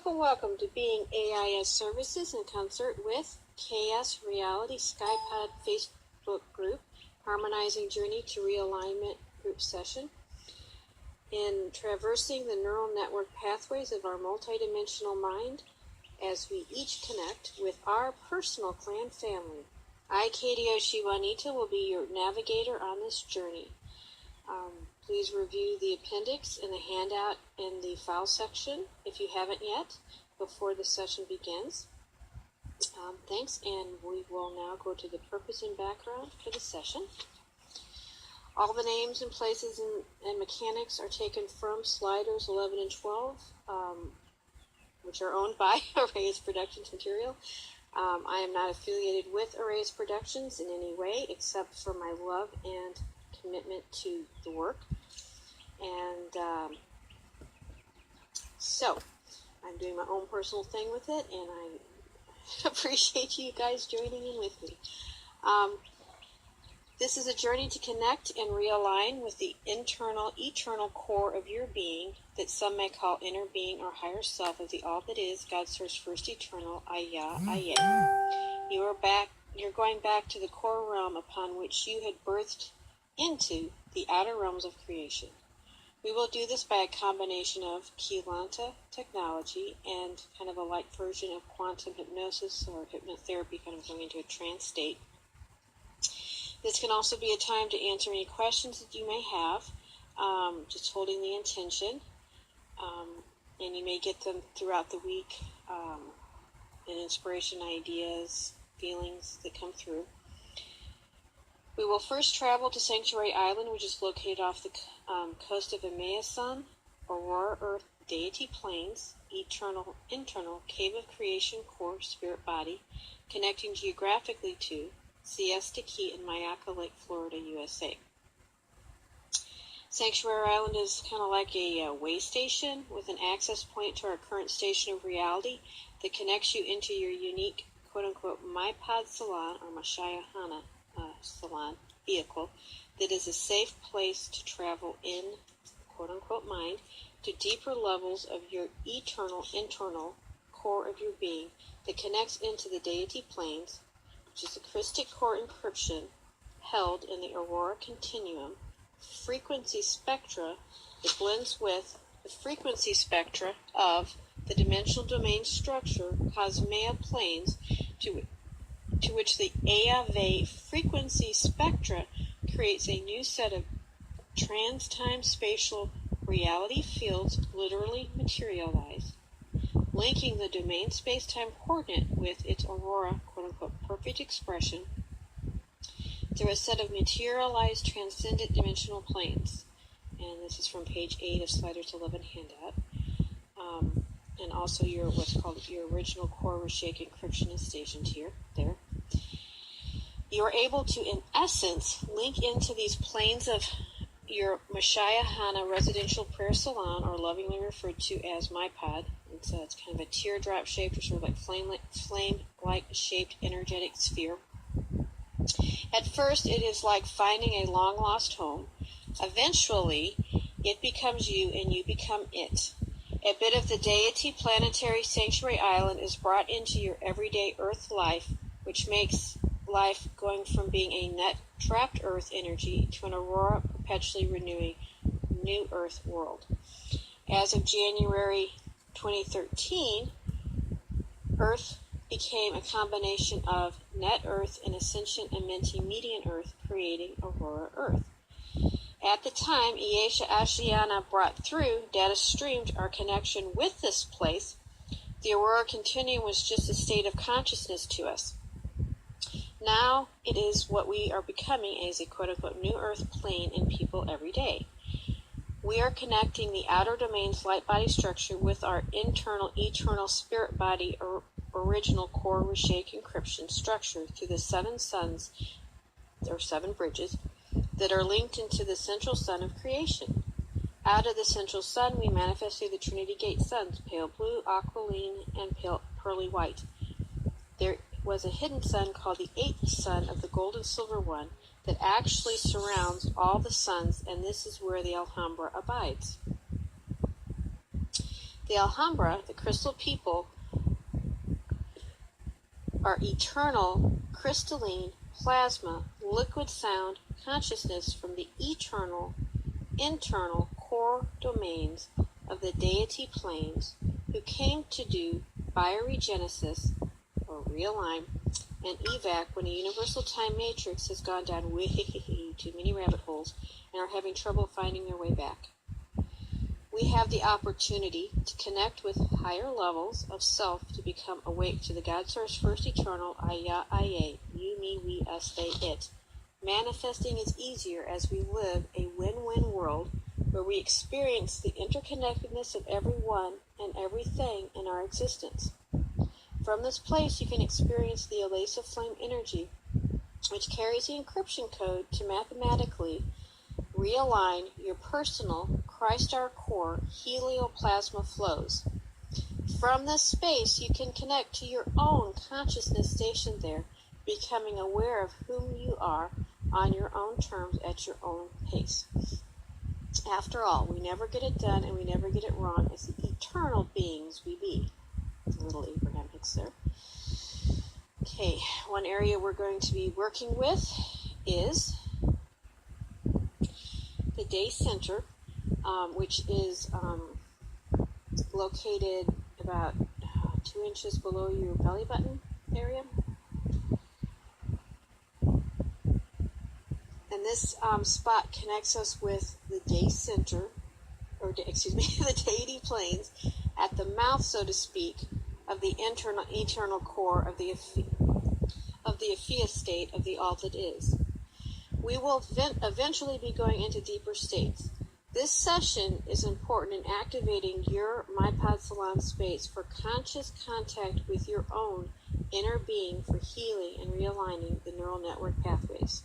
Welcome to Being AIS Services in concert with KS Reality Skypod Facebook group, Harmonizing Journey to Realignment group session. In traversing the neural network pathways of our multidimensional mind as we each connect with our personal clan family. I, Katie Oshiwanita, will be your navigator on this journey. Please review the appendix and the handout in the file section if you haven't yet before the session begins. Thanks, and we will now go to the purpose and background for the session. All the names and places and mechanics are taken from sliders 11 and 12, which are owned by AIS Productions material. I am not affiliated with AIS Productions in any way except for my love and commitment to the work. And so I'm doing my own personal thing with it, and I appreciate you guys joining in with me. This is a journey to connect and realign with the eternal core of your being that some may call inner being or higher self of the all that is, God Source First Eternal Ah-yah A'ya. You're going back to the core realm upon which you had birthed into the outer realms of creation. We will do this by a combination of Keylanta technology and kind of a light version of quantum hypnosis or hypnotherapy, kind of going into a trance state. This can also be a time to answer any questions that you may have, just holding the intention, and you may get them throughout the week, and inspiration, ideas, feelings that come through. We will first travel to Sanctuary Island, which is located off the coast of Amayasan, Aurora Earth Deity Plains, Eternal Internal Cave of Creation Core Spirit Body, connecting geographically to Siesta Key in Mayaca Lake, Florida, USA. Sanctuary Island is kind of like a way station with an access point to our current station of reality that connects you into your unique, quote-unquote, MyPod Salon or Mashayahana Salon vehicle that is a safe place to travel in, quote-unquote, mind to deeper levels of your eternal internal core of your being that connects into the deity planes, which is the Reshaic Core Encryption held in the Aurora continuum frequency spectra that blends with the frequency spectra of the dimensional domain structure Cosmea planes to which the AIS frequency spectra creates a new set of trans-time spatial reality fields literally materialize, linking the domain space-time coordinate with its Aurora, quote-unquote, perfect expression through a set of materialized transcendent dimensional planes. And this is from page 8 of Sliders 11 handout. And also what's called your original core Reshaic Encryption is stationed there. You are able to, in essence, link into these planes of your Mashayahana residential prayer salon, or lovingly referred to as MyPod. It's kind of a teardrop shaped or sort of like flame-like shaped energetic sphere. At first, it is like finding a long-lost home. Eventually, it becomes you and you become it. A bit of the deity planetary sanctuary island is brought into your everyday Earth life, which makes life going from being a net trapped Earth energy to an Aurora perpetually renewing new Earth world. As of January 2013, Earth became a combination of net Earth and Ascension and Minty Median Earth, creating Aurora Earth. At the time Ah-yah A'ya brought through, data streamed our connection with this place, the Aurora Continuum was just a state of consciousness to us. Now it is what we are becoming as a quote-unquote new Earth plane in people every day. We are connecting the outer domain's light body structure with our internal eternal spirit body original core Reshaic encryption structure through the 7 suns, or 7 bridges, that are linked into the central sun of creation. Out of the central sun, we manifest through the Trinity Gate suns, pale blue, aqualine, and pale pearly white. There was a hidden sun called the 8th sun of the gold and silver one that actually surrounds all the suns, and this is where the Alhambra abides. The Alhambra, the crystal people, are eternal, crystalline, plasma, liquid sound, consciousness from the eternal, internal core domains of the deity planes who came to do bioregenesis, or realign, and evac when a universal time matrix has gone down way too many rabbit holes and are having trouble finding their way back. We have the opportunity to connect with higher levels of self to become awake to the God Source First Eternal Ah-yah A'ya, you, me, we, us, they, it. Manifesting is easier as we live a win-win world where we experience the interconnectedness of everyone and everything in our existence. From this place, you can experience the elasive flame energy, which carries the encryption code to mathematically realign your personal Christ-our core helioplasma flows. From this space, you can connect to your own consciousness station there, becoming aware of whom you are on your own terms at your own pace. After all, we never get it done and we never get it wrong as the eternal beings we be. A little Abraham Hicks there. Okay, one area we're going to be working with is the day center, which is located about 2 inches below your belly button area. And this spot connects us with the day center, the deity planes at the mouth, so to speak, of the eternal core of the A'yah state of the all that is. We will eventually be going into deeper states. This session is important in activating your MyPod Salon space for conscious contact with your own inner being for healing and realigning the neural network pathways.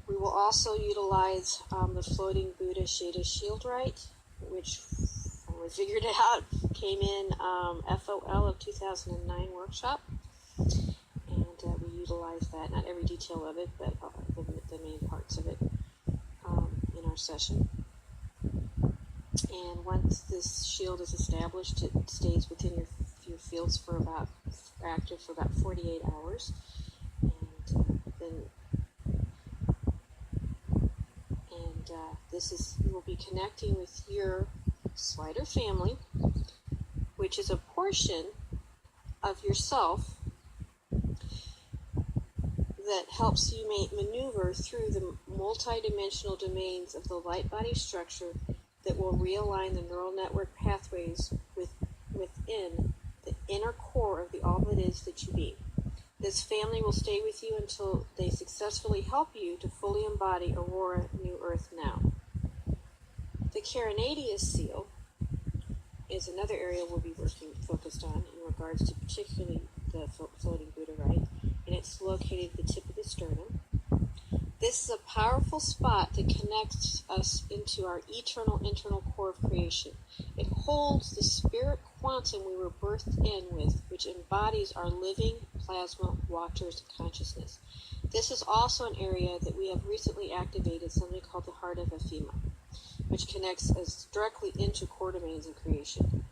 We will also utilize the floating Buddha Shada Shield Rite, which we figured it out, came in FOL of 2009 workshop, and we utilize that, not every detail of it, but the main parts of it in our session. And once this shield is established, it stays within your fields for active for about 48 hours, you will be connecting with your slider family, which is a portion of yourself that helps you maneuver through the multidimensional domains of the light body structure that will realign the neural network pathways within the inner core of the all that is that you be. This family will stay with you until they successfully help you to fully embody Aurora New Earth Now. The Carinadius seal is another area we'll be focused on in regards to particularly the floating Buddha Rite, and it's located at the tip of the sternum. This is a powerful spot that connects us into our eternal internal core of creation. It holds the spirit quantum we were birthed in with, which embodies our living plasma waters consciousness. This is also an area that we have recently activated, something called the Heart of Ephema. which connects us directly into core domains and creation.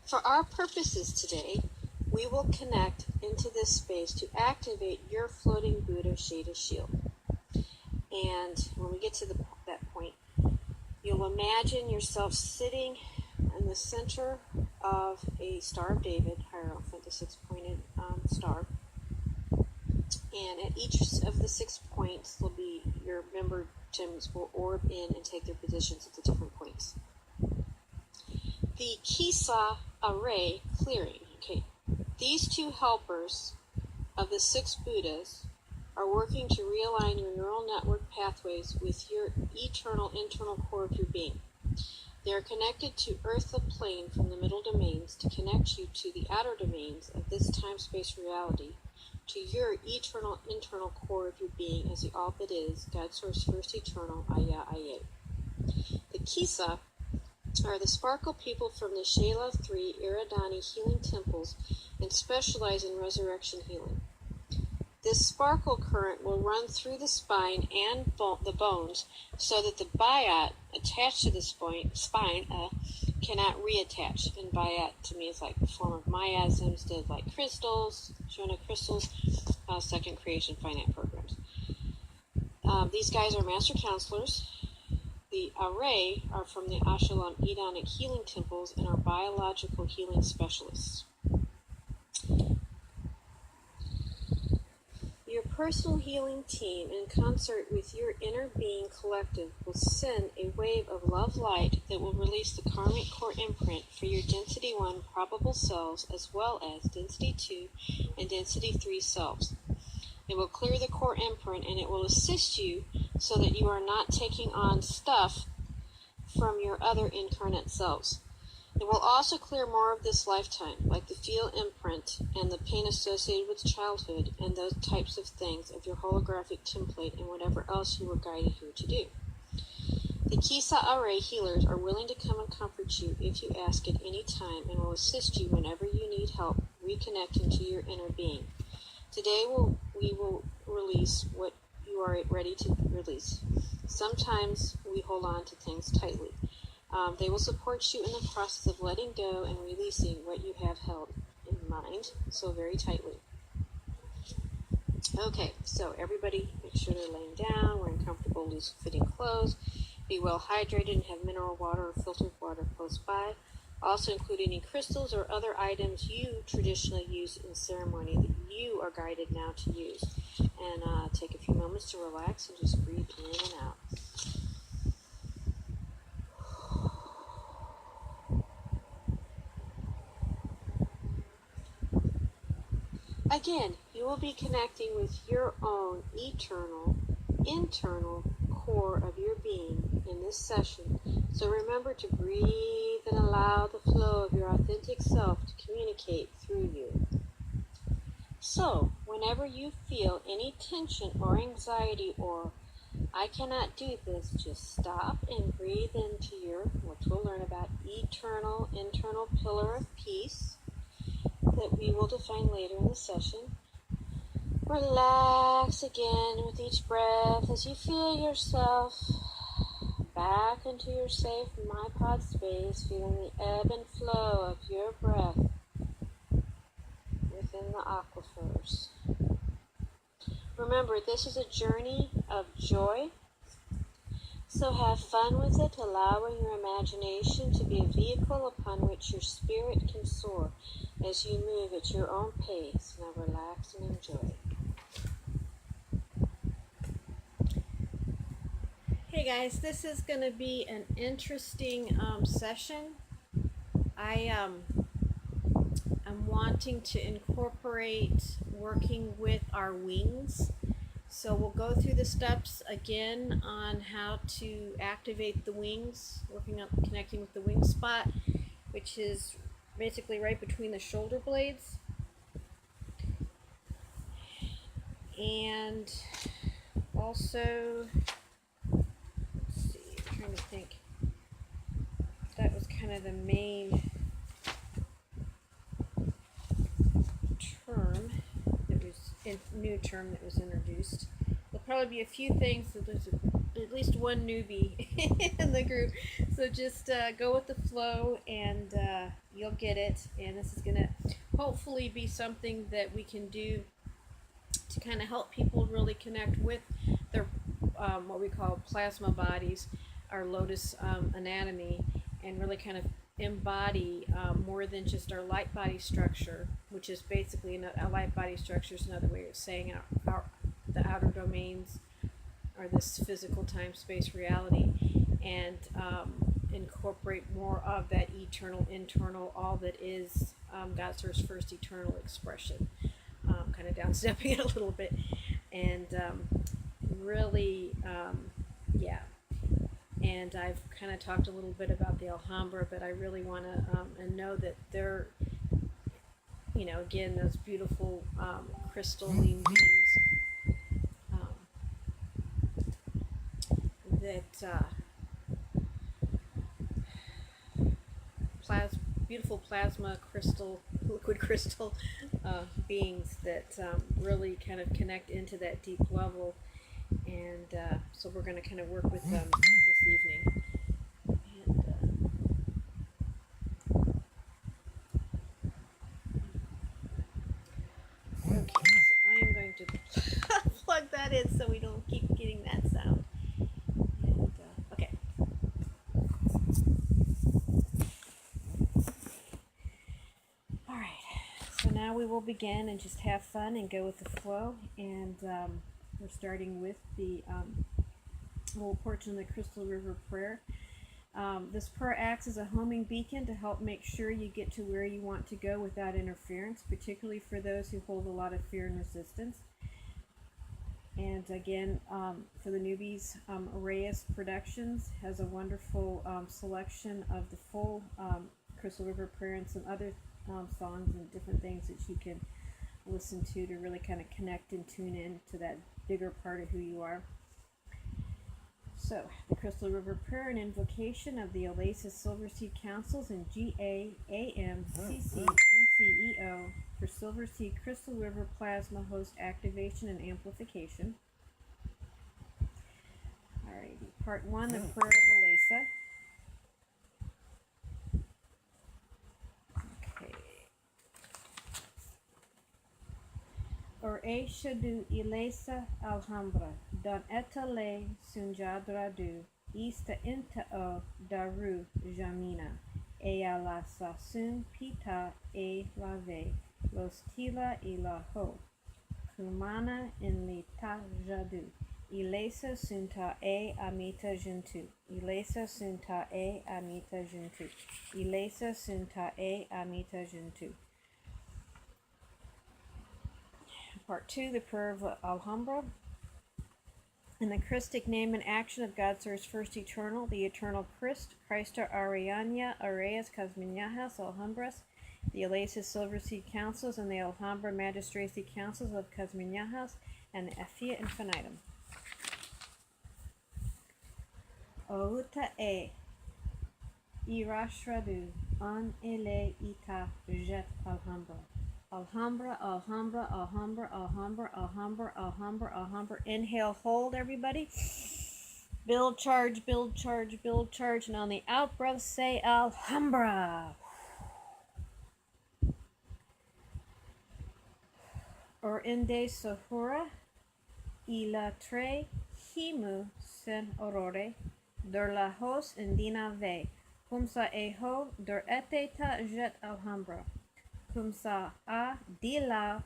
For our purposes today, we will connect into this space to activate your floating Buddha Shada shield. And when we get to that point, you'll imagine yourself sitting in the center of a Star of David, Hierophant, the 6-pointed star. And at each of the 6 points, will be your member gems will orb in and take their positions at the different points. The Kisa array clearing. Okay, these two helpers of the 6 Buddhas are working to realign your neural network pathways with your eternal internal core of your being. They are connected to Earthly plane from the middle domains to connect you to the outer domains of this time-space reality, to your eternal internal core of your being as the all that is, God Source First Eternal Ah-yah A'ya. The Kisa are the sparkle people from the Shela 3 Iridani healing temples and specialize in resurrection healing. This sparkle current will run through the spine and the bones so that the bayat attached to the spine cannot reattach. And bayat to me is like the form of miasms, did like crystals, Shona crystals, second creation finite programs. These guys are master counselors. The array are from the Ashalam Edonic healing temples and are biological healing specialists. Your personal healing team, in concert with your inner being collective, will send a wave of love light that will release the karmic core imprint for your density 1 probable selves as well as density 2 and density 3 selves. It will clear the core imprint and it will assist you so that you are not taking on stuff from your other incarnate selves. It will also clear more of this lifetime, like the feel imprint and the pain associated with childhood and those types of things of your holographic template and whatever else you were guided here to do. The Kisa Array healers are willing to come and comfort you if you ask at any time and will assist you whenever you need help reconnecting to your inner being. Today we will release what you are ready to release. Sometimes we hold on to things tightly. They will support you in the process of letting go and releasing what you have held in mind so very tightly. Okay, so everybody make sure they're laying down, wearing comfortable, loose-fitting clothes, be well hydrated and have mineral water or filtered water close by. Also include any crystals or other items you traditionally use in ceremony that you are guided now to use. And take a few moments to relax and just breathe in and out. Again, you will be connecting with your own eternal, internal core of your being in this session. So remember to breathe and allow the flow of your authentic self to communicate through you. So, whenever you feel any tension or anxiety or I cannot do this, just stop and breathe into your, what we'll learn about, eternal internal pillar of peace that we will define later in the session. Relax again with each breath as you feel yourself back into your safe MyPod space, feeling the ebb and flow of your breath within the aquifers. Remember, this is a journey of joy, so have fun with it, allowing your imagination to be a vehicle upon which your spirit can soar as you move at your own pace. Now relax and enjoy. Hey guys, this is going to be an interesting session. I'm wanting to incorporate working with our wings. So we'll go through the steps again on how to activate the wings, working on connecting with the wing spot, which is basically right between the shoulder blades. And also, let's see, I'm trying to think. That was kind of the main term that was new term that was introduced. There'll probably be a few things, so there's a at least one newbie in the group. So just go with the flow, and you'll get it. And this is going to hopefully be something that we can do to kind of help people really connect with their what we call plasma bodies, our lotus anatomy, and really kind of embody more than just our light body structure, which is basically a light body structure is another way of saying the outer domains, or this physical time space reality, and incorporate more of that eternal internal, all that is God's first eternal expression, kind of downstepping it a little bit, and really yeah. And I've kind of talked a little bit about the Alhambra, but I really want to and know that they're, again, those beautiful crystalline beings that beautiful plasma crystal, liquid crystal beings that really kind of connect into that deep level. And so we're going to kind of work with them this evening. And okay, so I am going to plug that in so we don't keep getting that sound. And okay. All right. So now we will begin and just have fun and go with the flow. And we're starting with the little portion of the Crystal River Prayer. This prayer acts as a homing beacon to help make sure you get to where you want to go without interference, particularly for those who hold a lot of fear and resistance. And again, for the newbies, AIS Productions has a wonderful selection of the full Crystal River Prayer and some other songs and different things that you can listen to really kind of connect and tune in to that bigger part of who you are. So, the Crystal River Prayer and Invocation of the Oasis Silver Sea Councils and GAAMCCMCEO for Silver Sea Crystal River Plasma Host Activation and Amplification. Alrighty, Part 1, the Prayer of Elisa. Or Shadu Ilesa Alhambra, Don Etale Sunjadradu, Ista Inta Daru Jamina, Ea la Sasun Pita e Lave, Los Tila Ilaho, Kumana in Lita Jadu, Ilesa Sunta e Amita Juntu, Ilesa Sunta e Amita Juntu, Ilesa Sunta e Amita Juntu. Part 2, the Prayer of Alhambra. In the Christic name and action of God Source First Eternal, the Eternal Christ, Christa Ariania, Arias, Casminajas, Alhambras, the Oasis Silver Sea Councils, and the Alhambra Magistracy Councils of Casminajas, and the Afia Infinitum. Outa e Irashradu, an ele ita jet Alhambra. Alhambra, Alhambra, Alhambra, Alhambra, Alhambra, Alhambra, Alhambra. Inhale, hold, everybody. Build, charge, build, charge, build, charge. And on the out breath, say Alhambra. Or inde sohura, ila tre, himu sen aurore, dur la hos indina ve, humsa eho, dur eteta jet Alhambra. Kumsa a dila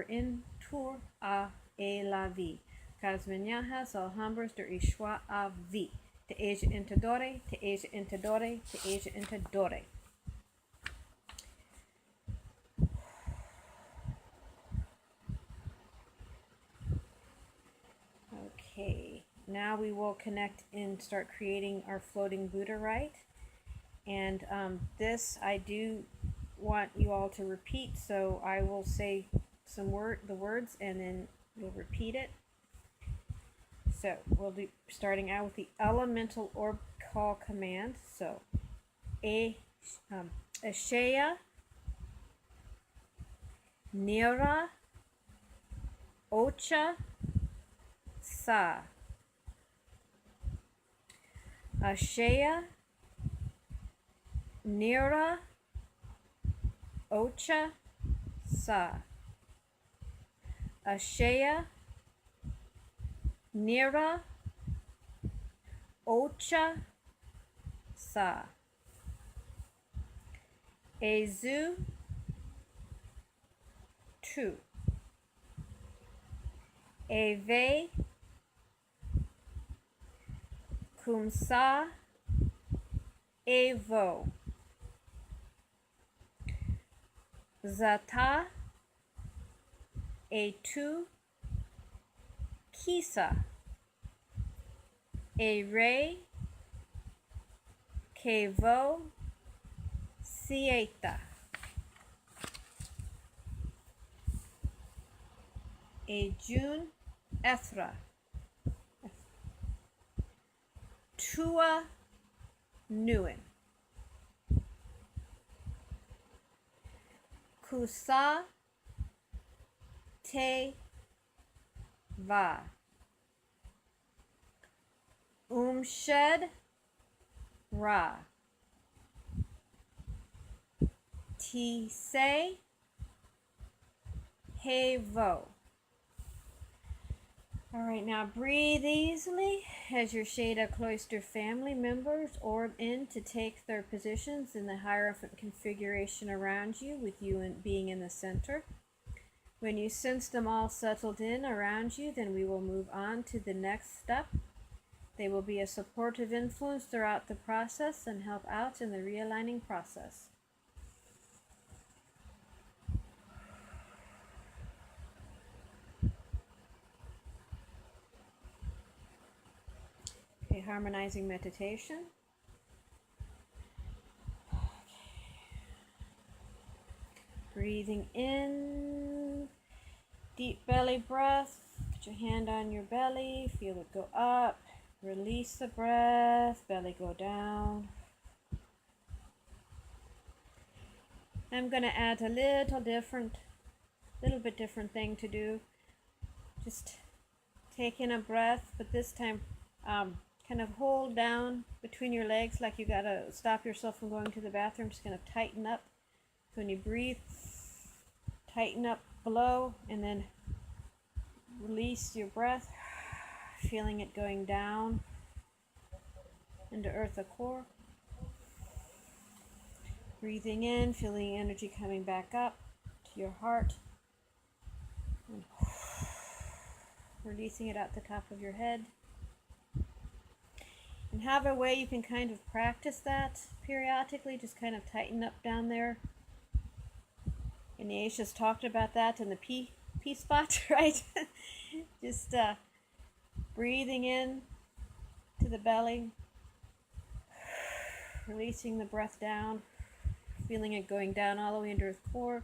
in tur a e la vi. Casminajas Alhambras der Ishwa a vi. Te Asia Interdore, te Asia Interdore, te Asia Interdore. Okay, now we will connect and start creating our floating Buddha-rite. And this I do want you all to repeat, so I will say the words and then you'll repeat it. So we'll be starting out with the elemental orb call command. So HJR Nira Ocha Sa Ashaya, Nira, Ocha, Sa. Ashaya, Nira, Ocha, Sa. Ezu, Tu. Eve, Kumsa, Evo. Zata, Etu, Kisa. Ere, Kevo, Sieta. Ejun, Ethra. Tua, Nuin. Kusa, Te, Va. Shed, Ra. Ti, Se, He, Vo. All right, now breathe easily as your Shada Cloister family members orb in to take their positions in the Hierophant configuration around you, with you being in the center. When you sense them all settled in around you, then we will move on to the next step. They will be a supportive influence throughout the process and help out in the realigning process. Okay, harmonizing meditation. Breathing in, deep belly breath. Put your hand on your belly, feel it go up. Release the breath, belly go down. I'm going to add a little bit different thing to do. Just take in a breath, but this time kind of hold down between your legs like you got to stop yourself from going to the bathroom. Just kind of tighten up. So when you breathe, tighten up below and then release your breath, feeling it going down into Eartha core. Breathing in, feeling energy coming back up to your heart. And releasing it out the top of your head. And have a way you can kind of practice that periodically, just kind of tighten up down there. And the AIS just talked about that in the P spot, right? Just breathing in to the belly, releasing the breath down, feeling it going down all the way into Earth core.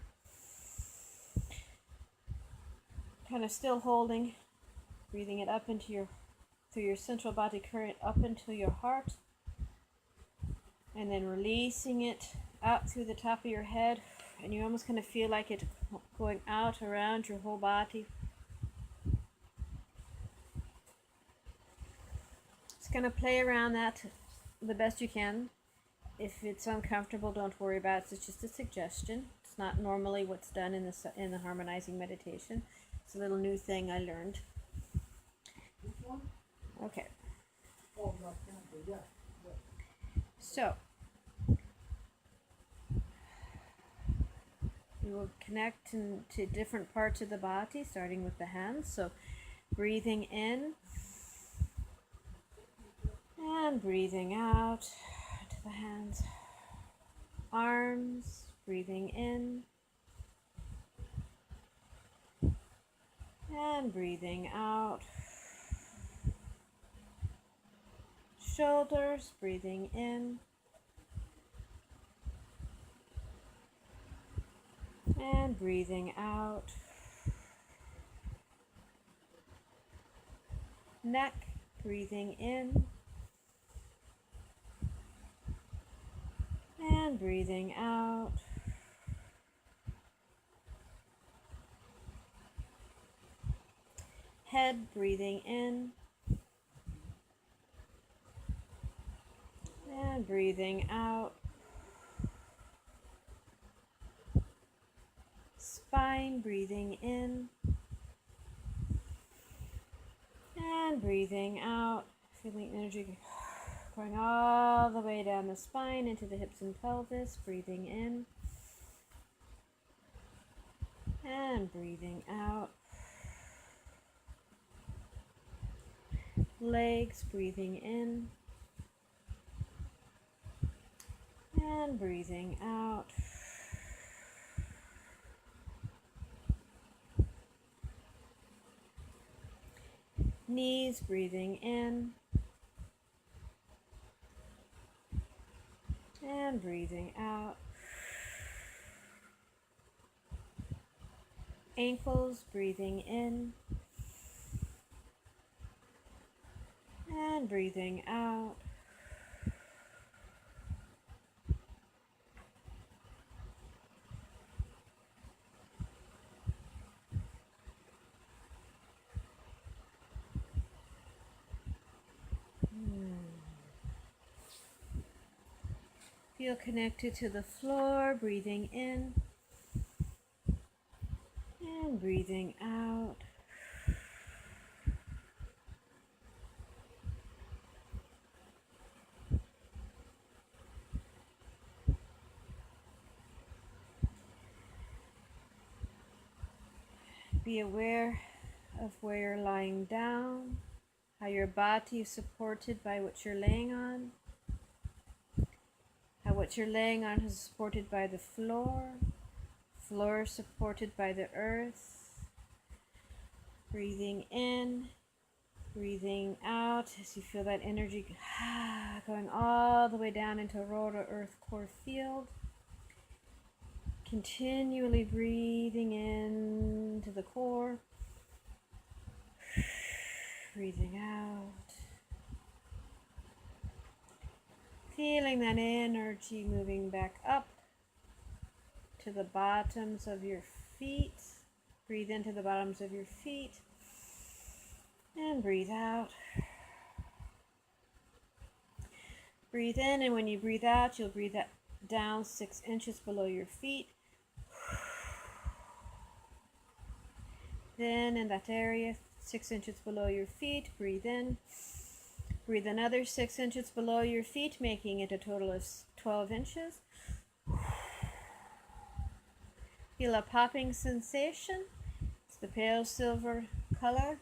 Kind of still holding, breathing it up into your, through your central body current up into your heart, and then releasing it out through the top of your head, and you almost kind of feel like it going out around your whole body. Just gonna play around that the best you can. If it's uncomfortable, don't worry about it. It's just a suggestion. It's not normally what's done in the harmonizing meditation. It's a little new thing I learned. Okay. So we will connect to different parts of the body, starting with the hands. So breathing in and breathing out to the hands. Arms, breathing in and breathing out. Shoulders, breathing in and breathing out. Neck, breathing in and breathing out. Head, breathing in And breathing out. Spine, breathing in. And breathing out. Feeling energy going all the way down the spine into the hips and pelvis. Breathing in. And breathing out. Legs, breathing in. And breathing out. Knees, breathing in. And breathing out. Ankles, breathing in. And breathing out. Feel connected to the floor, breathing in and breathing out. Be aware of where you're lying down, how your body is supported by what you're laying on, how what you're laying on is supported by the floor supported by the earth. Breathing in, breathing out as you feel that energy going all the way down into Aurora Earth Core Field. Continually breathing into the core, breathing out. Feeling that energy moving back up to the bottoms of your feet. Breathe into the bottoms of your feet and breathe out. Breathe in, and when you breathe out, you'll breathe down 6 inches below your feet. Then in that area, 6 inches below your feet, breathe in. Breathe another 6 inches below your feet, making it a total of 12 inches. Feel a popping sensation. It's the pale silver color.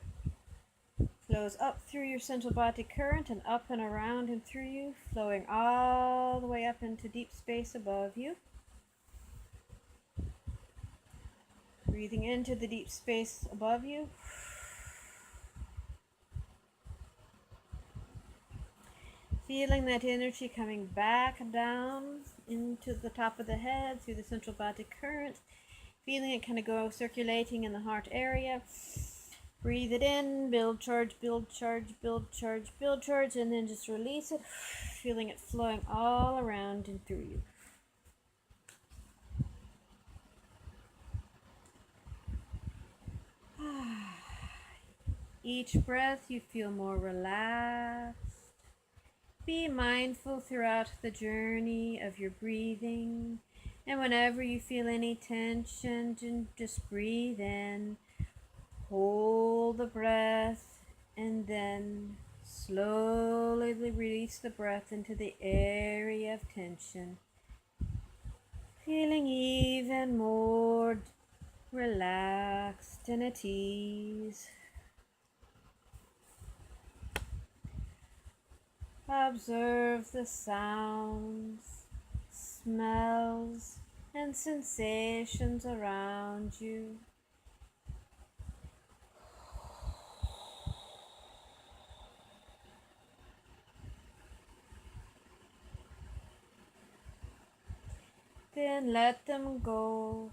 Flows up through your central body current and up and around and through you, flowing all the way up into deep space above you. Breathing into the deep space above you. Feeling that energy coming back down into the top of the head through the central body current. Feeling it kind of go circulating in the heart area. Breathe it in, build charge, build charge, build charge, build charge, and then just release it. Feeling it flowing all around and through you. Each breath you feel more relaxed. Be mindful throughout the journey of your breathing. And whenever you feel any tension, just breathe in. Hold the breath and then slowly release the breath into the area of tension. Feeling even more relaxed and at ease. Observe the sounds, smells, and sensations around you. Then let them go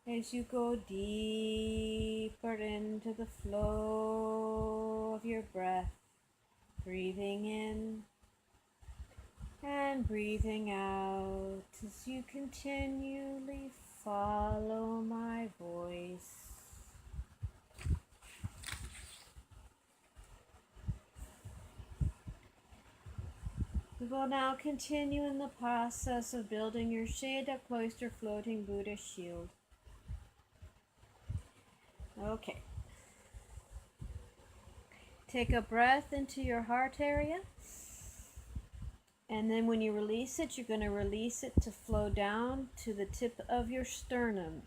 as you go deeper into the flow of your breath, breathing in and breathing out as you continually follow my voice. The We will now continue in the process of building your Sheda Cloister Floating Buddha Shield. Okay. Take a breath into your heart area. And then when you release it, you're going to release it to flow down to the tip of your sternum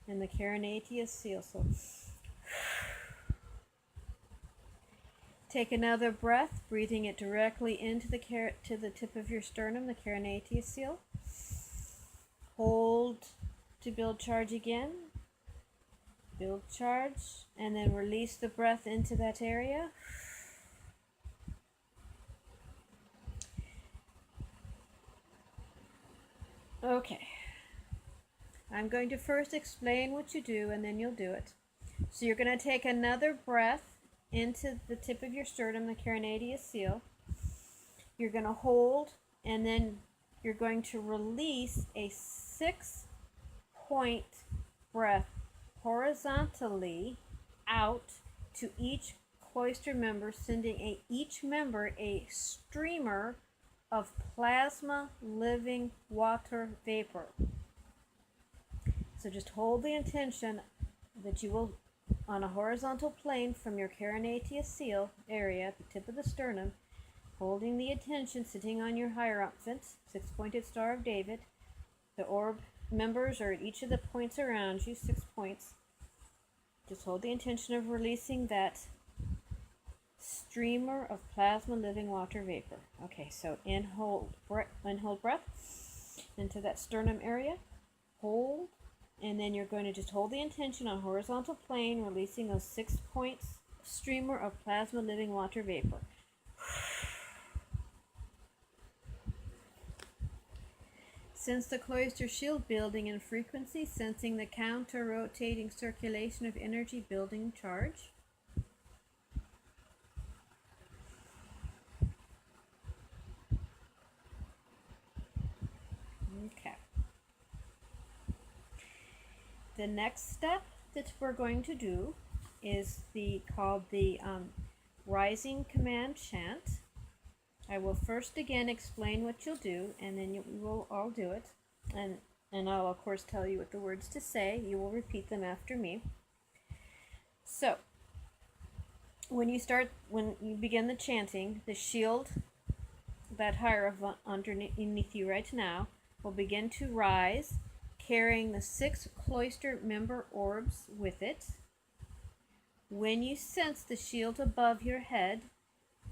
in the Carinatius seal. So take another breath, breathing it directly into the tip of your sternum, the Carinatius seal. Hold to build charge again. Build charge, and then release the breath into that area. Okay. I'm going to first explain what you do, and then you'll do it. So you're going to take another breath into the tip of your sternum, the Carinatius seal. You're going to hold, and then you're going to release a 6-point breath horizontally out to each cloister member, sending each member a streamer of plasma living water vapor. So just hold the intention that you will, on a horizontal plane from your Carinatius seal area at the tip of the sternum, holding the attention, sitting on your hierophant, 6-pointed Star of David. The orb members are at each of the points around you, 6 points. Just hold the intention of releasing that streamer of plasma living water vapor. Okay, so inhale breath into that sternum area. Hold, and then you're going to just hold the intention on horizontal plane, releasing those 6 points streamer of plasma living water vapor. Sense the cloister shield building in frequency, sensing the counter-rotating circulation of energy building charge. Okay. The next step that we're going to do is called the Rising Command Chant. I will first again explain what you'll do, and then we will all do it. And I'll of course tell you what the words to say. You will repeat them after me. So, when you begin the chanting, the shield, that hierophant underneath you right now, will begin to rise, carrying the 6 cloister member orbs with it. When you sense the shield above your head,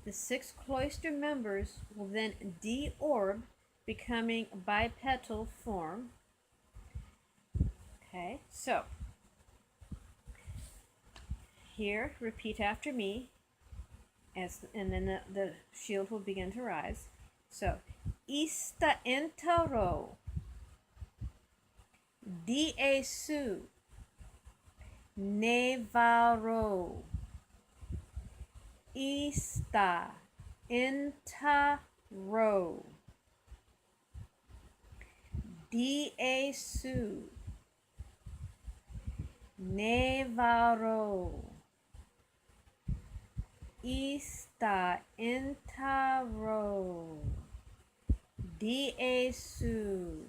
the 6 cloister members will then de-orb, becoming bipetal form. Okay, so here, repeat after me, and then the shield will begin to rise. So, Ista entaro, Diesu, Nevaro, Ista entaro, Diesu, Nevaro, Ista entaro, Diesu,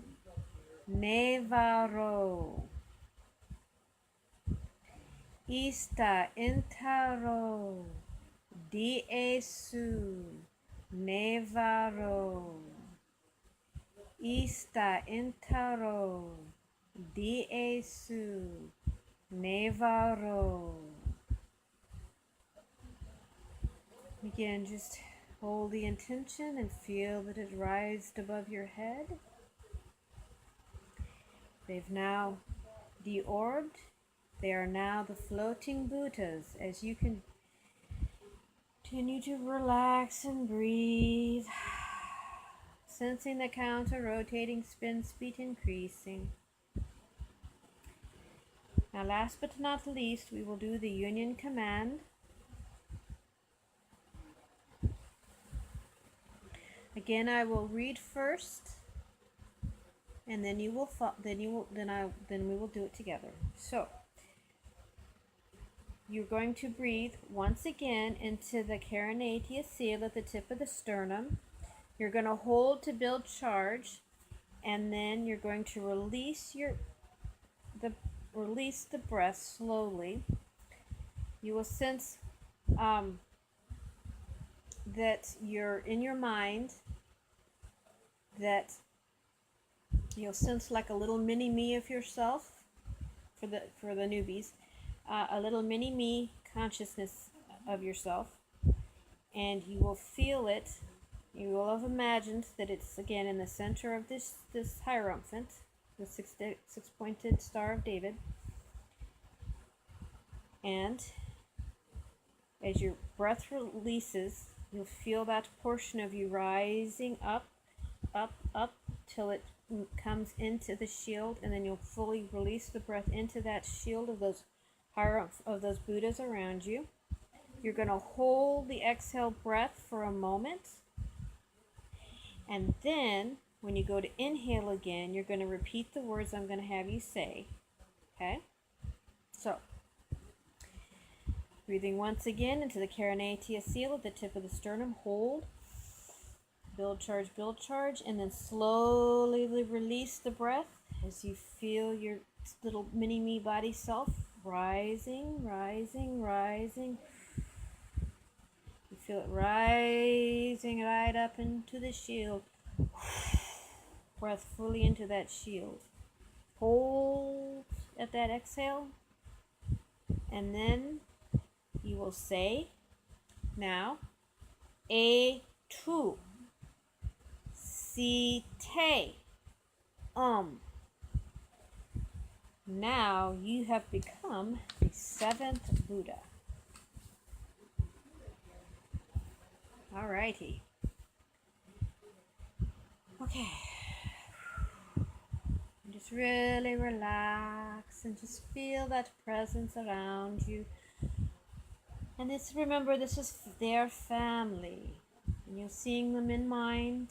Nevaro, Ista entaro, Diesu, Nevaro, Ista entaro, Diesu, Nevaro. Again, just hold the intention and feel that it rises above your head. They've now de-orbed. They are now the floating Buddhas. As you can continue to relax and breathe, sensing the counter-rotating spin speed increasing. Now, last but not least, we will do the union command. Again, I will read first, and then you will then we will do it together. So, you're going to breathe once again into the Carinatius seal at the tip of the sternum. You're going to hold to build charge, and then you're going to release the breath slowly. You will sense that you're in your mind, that you'll sense like a little mini me of yourself for the newbies, a little mini me consciousness of yourself, and you will feel it. You will have imagined that it's again in the center of this hierophant, the six-pointed Star of David, and as your breath releases, you'll feel that portion of you rising up, up, up, till it comes into the shield, and then you'll fully release the breath into that shield of those Buddhas around you. You're going to hold the exhale breath for a moment, and then when you go to inhale again, you're going to repeat the words I'm going to have you say. Okay? So, breathing once again into the Karanatya seal at the tip of the sternum. Hold. Build charge, and then slowly release the breath as you feel your little mini-me body self rising, rising, rising. You feel it rising right up into the shield. Breath fully into that shield. Hold at that exhale, and then you will say, now, A2. Te. Now you have become the seventh Buddha. Alrighty. Okay. Just really relax and just feel that presence around you. And remember, this is their family. And you're seeing them in mind,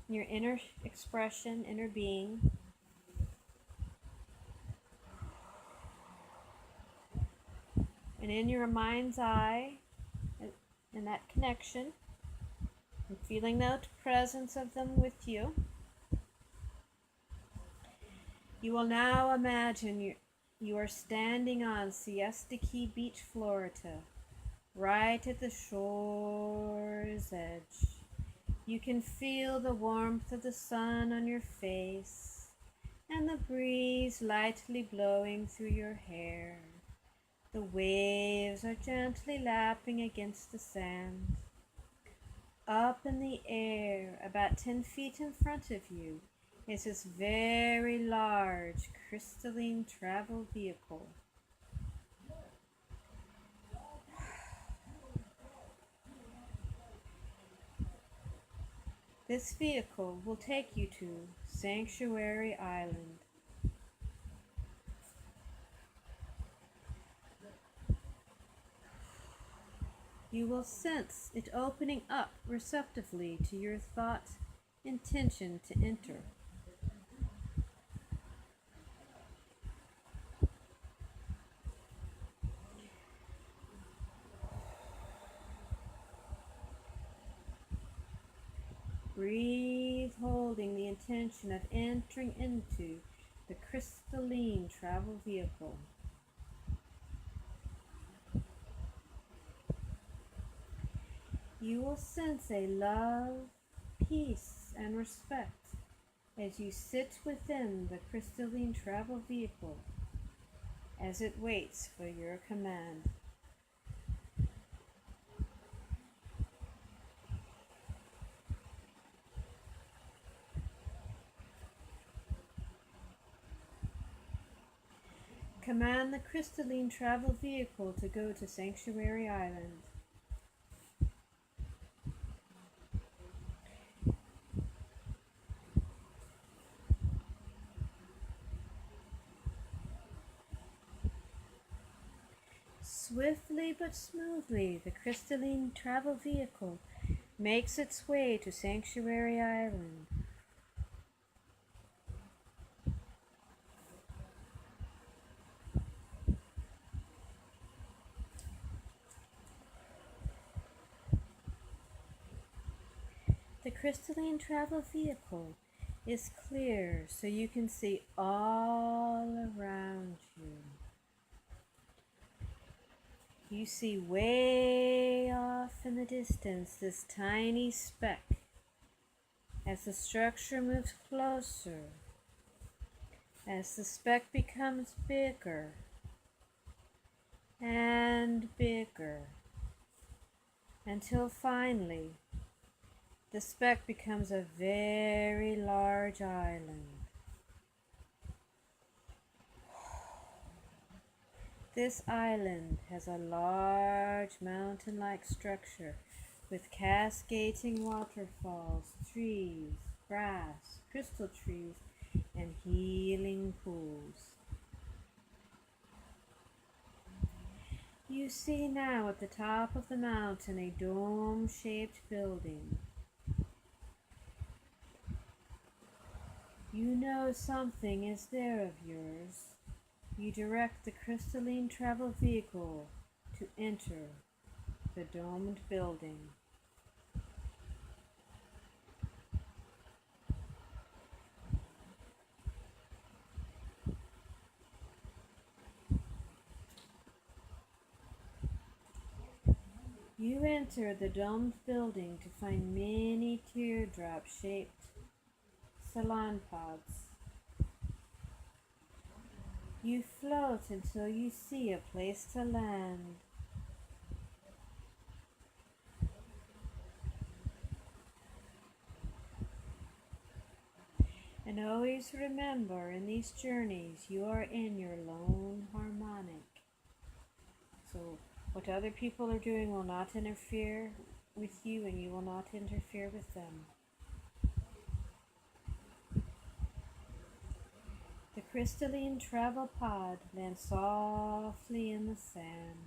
your inner expression, inner being. And in your mind's eye, in that connection, and feeling that presence of them with you, you will now imagine you are standing on Siesta Key Beach, Florida, right at the shore's edge. You can feel the warmth of the sun on your face and the breeze lightly blowing through your hair. The waves are gently lapping against the sand. Up in the air, about 10 feet in front of you, is this very large crystalline travel vehicle. This vehicle will take you to Sanctuary Island. You will sense it opening up receptively to your thought intention to enter. Breathe, holding the intention of entering into the crystalline travel vehicle. You will sense a love, peace, and respect as you sit within the crystalline travel vehicle as it waits for your command. Command the crystalline travel vehicle to go to Sanctuary Island. Swiftly but smoothly, the crystalline travel vehicle makes its way to Sanctuary Island. The crystalline travel vehicle is clear so you can see all around you. You see way off in the distance this tiny speck. As the structure moves closer, as the speck becomes bigger and bigger, until finally the speck becomes a very large island. This island has a large mountain-like structure with cascading waterfalls, trees, grass, crystal trees, and healing pools. You see now at the top of the mountain a dome-shaped building. You know something is there of yours. You direct the crystalline travel vehicle to enter the domed building. You enter the domed building to find many teardrop-shaped salon pods. You float until you see a place to land. And always remember, in these journeys, you are in your lone harmonic. So what other people are doing will not interfere with you, and you will not interfere with them. The crystalline travel pod lands softly in the sand.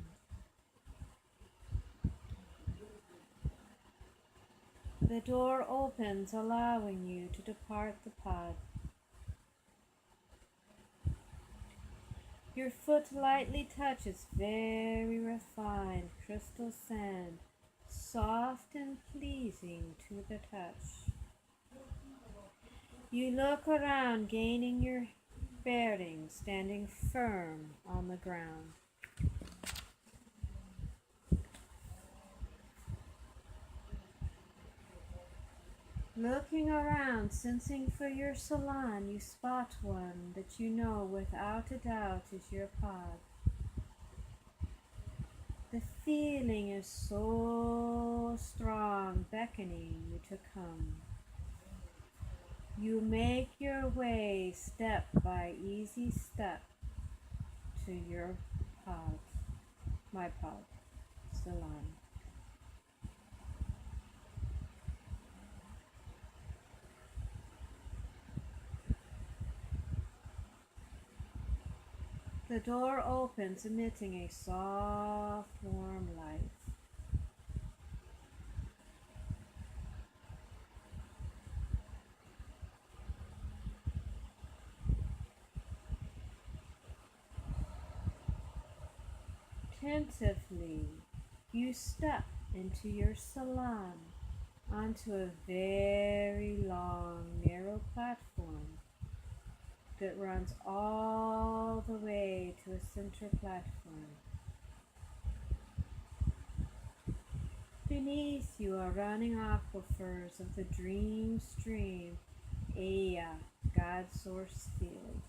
The door opens, allowing you to depart the pod. Your foot lightly touches very refined crystal sand, soft and pleasing to the touch. You look around, gaining your bearings, standing firm on the ground. Looking around, sensing for your salon, you spot one that you know without a doubt is your pod. The feeling is so strong, beckoning you to come. You make your way step by easy step to your pod, my pod, salon. The door opens, emitting a soft, warm light. Attentively, you step into your salon onto a very long, narrow platform that runs all the way to a center platform. Beneath you are running aquifers of the dream stream, A'yah, God Source Field.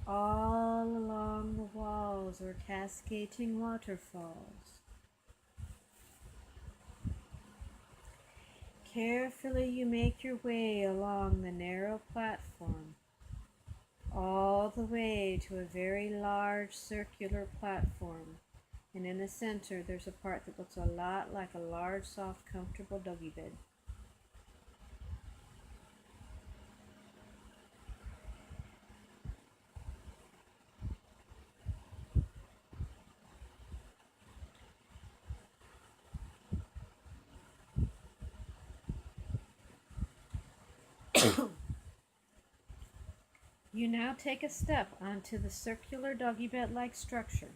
All along the walls are cascading waterfalls. Carefully you make your way along the narrow platform, all the way to a very large circular platform, and in the center there's a part that looks a lot like a large, soft, comfortable doggy bed. You now take a step onto the circular doggy bed-like structure.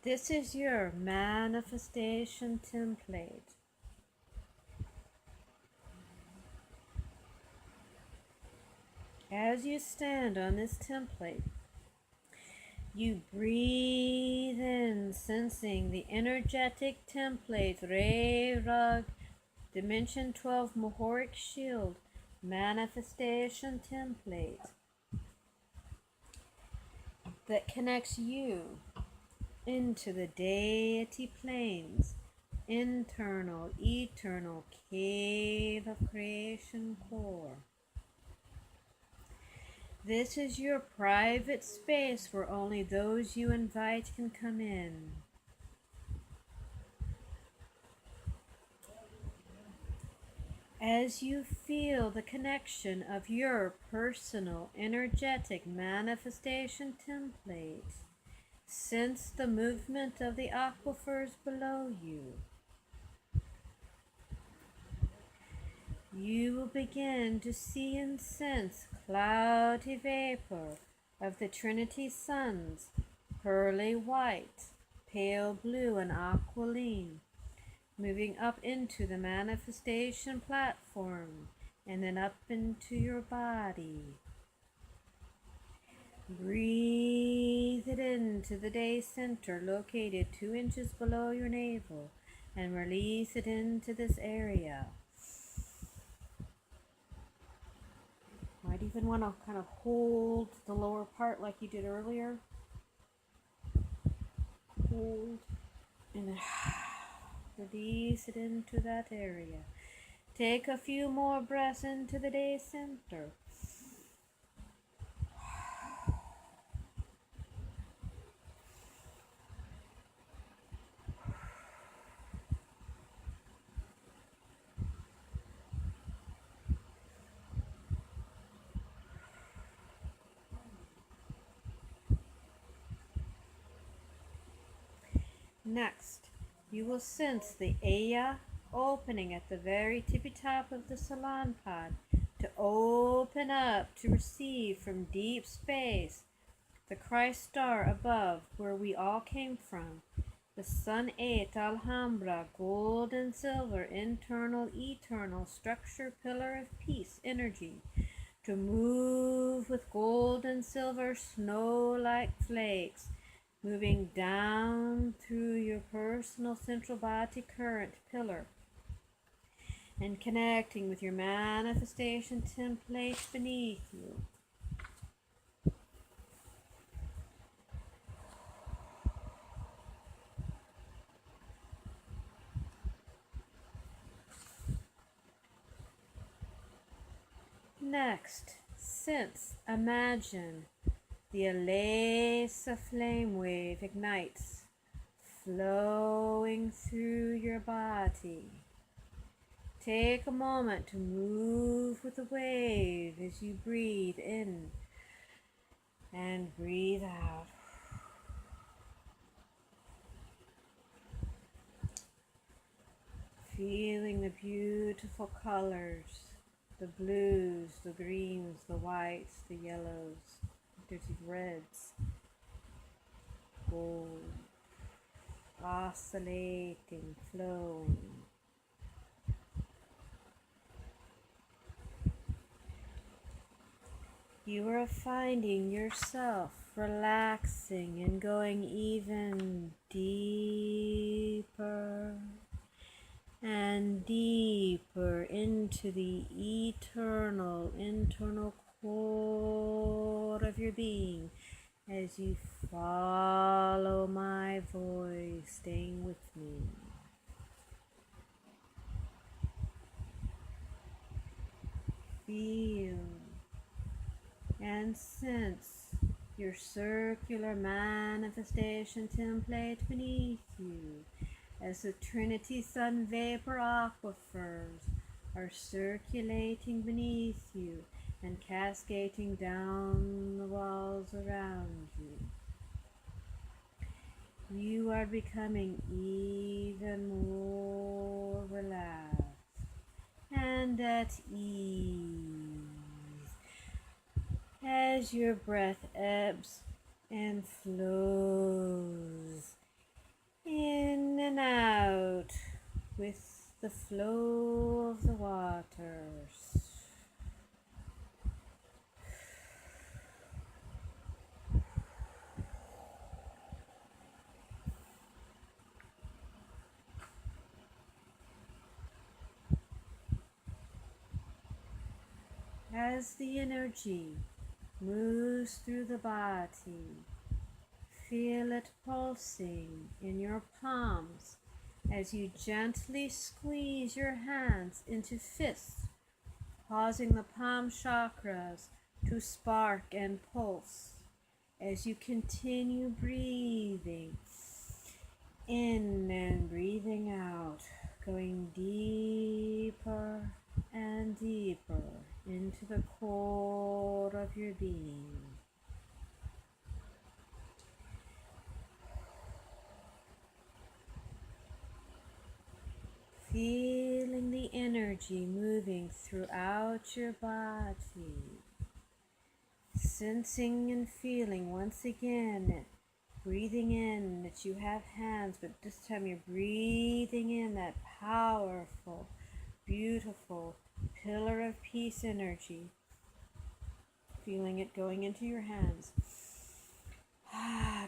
This is your manifestation template. As you stand on this template, you breathe in, sensing the energetic template, Reshaic Dimension 12 Mahoric Shield manifestation template that connects you into the deity planes, internal, eternal cave of creation core. This is your private space where only those you invite can come in. As you feel the connection of your personal energetic manifestation template, sense the movement of the aquifers below you. You will begin to see and sense cloudy vapor of the Trinity suns, pearly white, pale blue, and aqualine, moving up into the manifestation platform and then up into your body. Breathe it into the day center located 2 inches below your navel and release it into this area. Might even want to kind of hold the lower part like you did earlier. Hold and then release it into that area. Take a few more breaths into the day center. Next, you will sense the A'yah opening at the very tippy top of the salon pod to open up to receive from deep space the Christ star above where we all came from, the Sun 8 Alhambra, gold and silver, internal, eternal structure, pillar of peace, energy, to move with gold and silver snow-like flakes, moving down through your personal central body current pillar and connecting with your manifestation template beneath you. Next, sense, imagine the Alisa flame wave ignites, flowing through your body. Take a moment to move with the wave as you breathe in and breathe out. Feeling the beautiful colors, the blues, the greens, the whites, the yellows, there's reds, gold, oscillating, flowing. You are finding yourself relaxing and going even deeper and deeper into the eternal, internal core of your being as you follow my voice, staying with me. Feel and sense your circular manifestation template beneath you as the Trinity Sun vapor aquifers are circulating beneath you and cascading down the walls around you. You are becoming even more relaxed and at ease as your breath ebbs and flows In and out with the flow of the waters. As the energy moves through the body, feel it pulsing in your palms as you gently squeeze your hands into fists, causing the palm chakras to spark and pulse as you continue breathing in and breathing out, going deeper and deeper into the core of your being. Feeling the energy moving throughout your body. Sensing and feeling once again, breathing in that you have hands, but this time you're breathing in that powerful, beautiful pillar of peace energy. Feeling it going into your hands.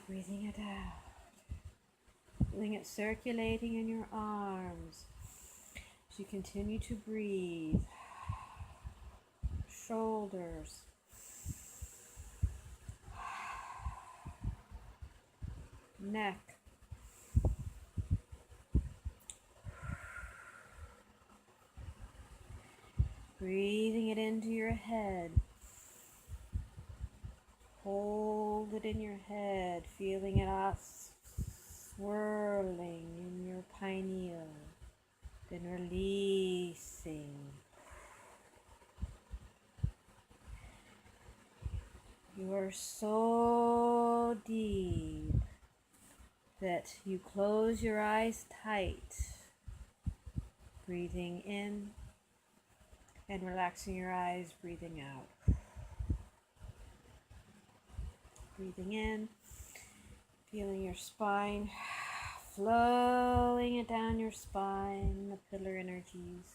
Breathing it out. Feeling it circulating in your arms. As you continue to breathe, shoulders, neck, breathing it into your head. Hold it in your head, feeling it swirling in your pineal. Then releasing. You are so deep that you close your eyes tight, breathing in and relaxing your eyes, breathing out. Breathing in, feeling your spine, flowing it down your spine, the pillar energies,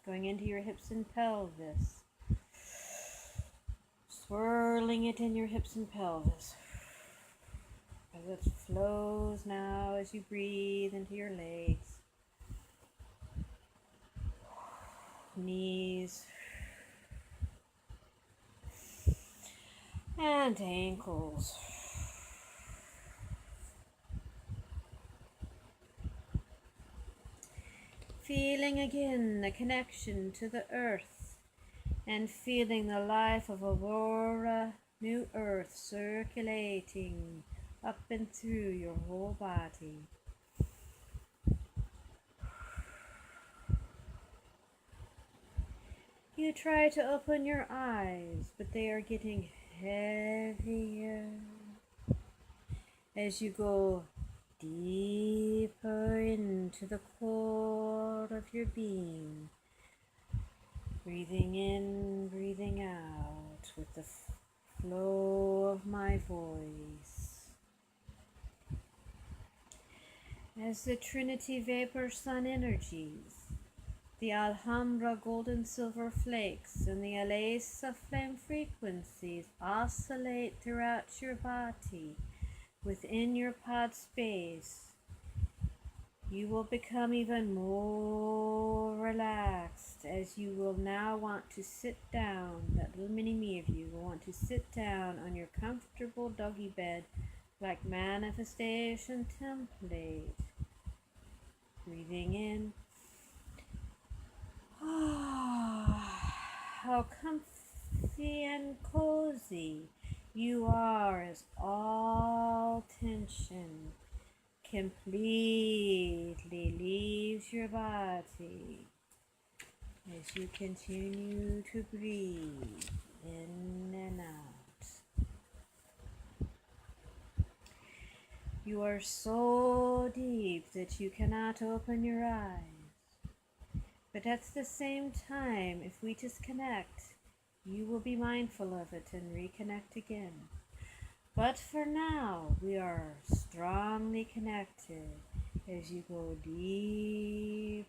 going into your hips and pelvis, swirling it in your hips and pelvis, as it flows now as you breathe into your legs, knees, and ankles. Feeling again the connection to the earth and feeling the life of Aurora, new earth, circulating up and through your whole body. You try to open your eyes, but they are getting heavier as you go deeper into the core of your being, breathing in, breathing out with the flow of my voice. As the Trinity Vapor Sun energies, the Alhambra golden silver flakes, and the AIS flame frequencies oscillate throughout your body, within your pod space, you will become even more relaxed as you will now want to sit down. That little mini me of you will want to sit down on your comfortable doggy bed like manifestation template. Breathing in. How comfy and cozy you are as all tension completely leaves your body as you continue to breathe in and out. You are so deep that you cannot open your eyes. But at the same time, if we disconnect, you will be mindful of it and reconnect again. But for now, we are strongly connected as you go deeper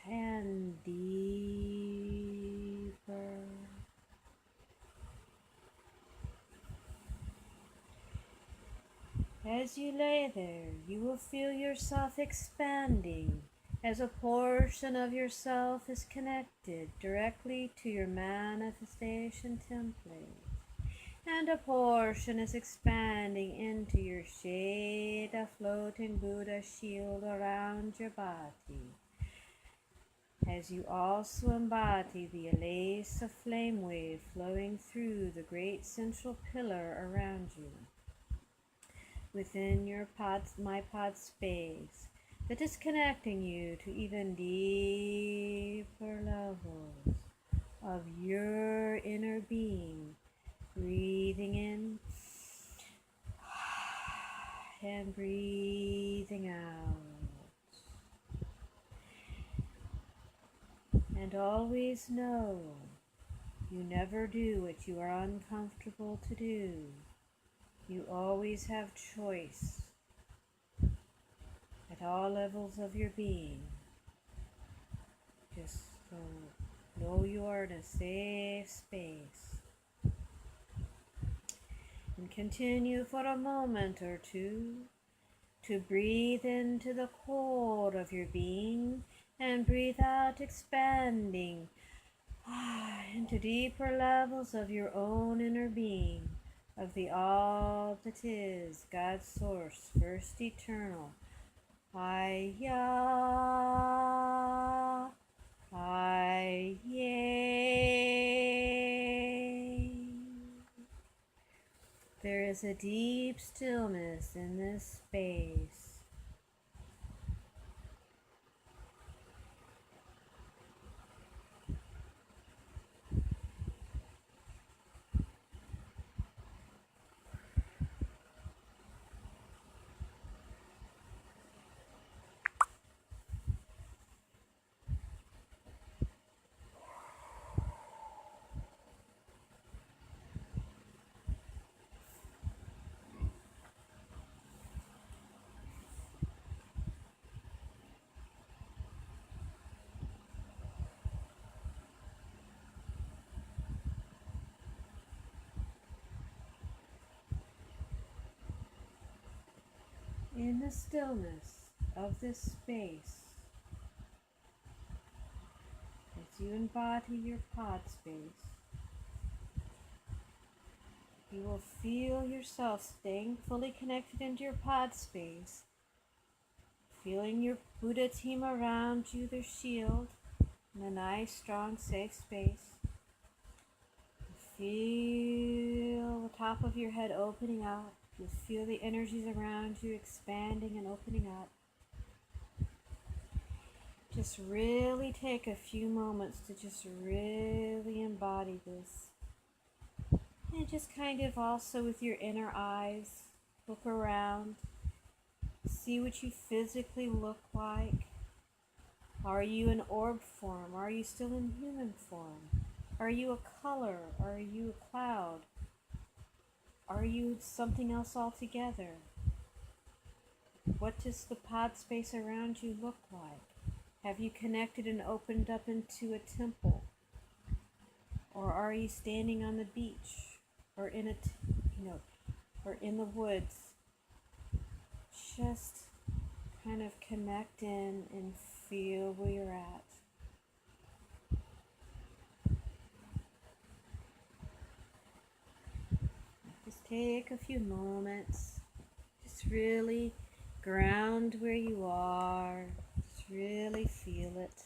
and deeper. As you lay there, you will feel yourself expanding as a portion of yourself is connected directly to your manifestation template, and a portion is expanding into your shade of floating Buddha shield around your body. As you also embody the AIS of flame wave flowing through the great central pillar around you, within your my pod space, that is connecting you to even deeper levels of your inner being. Breathing in and breathing out. And always know you never do what you are uncomfortable to do. You always have choice at all levels of your being. Just know you are in a safe space. And continue for a moment or two to breathe into the core of your being and breathe out, expanding into deeper levels of your own inner being, of the all that is, God's source, first eternal. Ah-yah, A'ya. There is a deep stillness in this space. In the stillness of this space, as you embody your pod space, you will feel yourself staying fully connected into your pod space, feeling your Buddha team around you, their shield, in a nice, strong, safe space. Feel the top of your head opening up. You feel the energies around you expanding and opening up. Just really take a few moments to just really embody this. And just kind of also with your inner eyes, look around. See what you physically look like. Are you in orb form? Are you still in human form? Are you a color? Are you a cloud? Are you something else altogether? What does the pod space around you look like? Have you connected and opened up into a temple? Or are you standing on the beach? Or in a, or in the woods? Just kind of connect in and feel where you're at. Just take a few moments. Just really ground where you are. Just really feel it.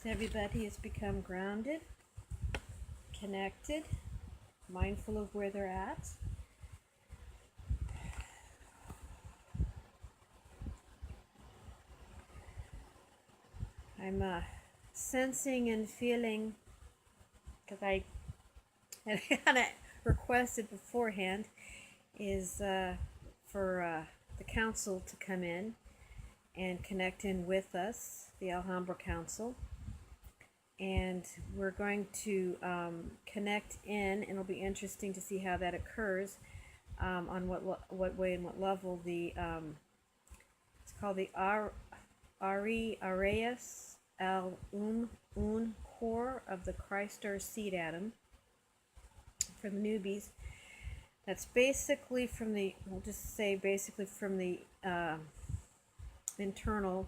Everybody has become grounded, connected, mindful of where they're at. I'm sensing and feeling, because I had kind of requested beforehand, is for the council to come in and connect in with us, the Alhambra Council. And we're going to connect in, and it'll be interesting to see how that occurs, on what way and what level. The it's called the AIS core of the Christ-Star seed atom for the newbies. That's basically from the, we'll just say basically from the internal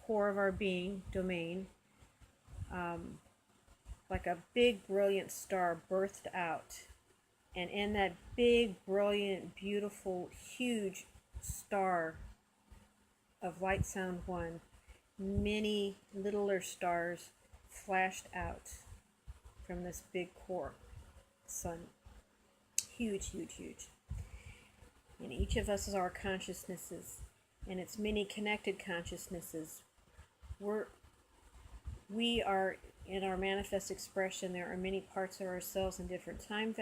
core of our being domain. Like a big brilliant star birthed out, and in that big brilliant beautiful huge star of light sound one, many littler stars flashed out from this big core sun. Huge, huge, huge. And each of us is our consciousnesses, and it's many connected consciousnesses. We are in our manifest expression. There are many parts of ourselves in different time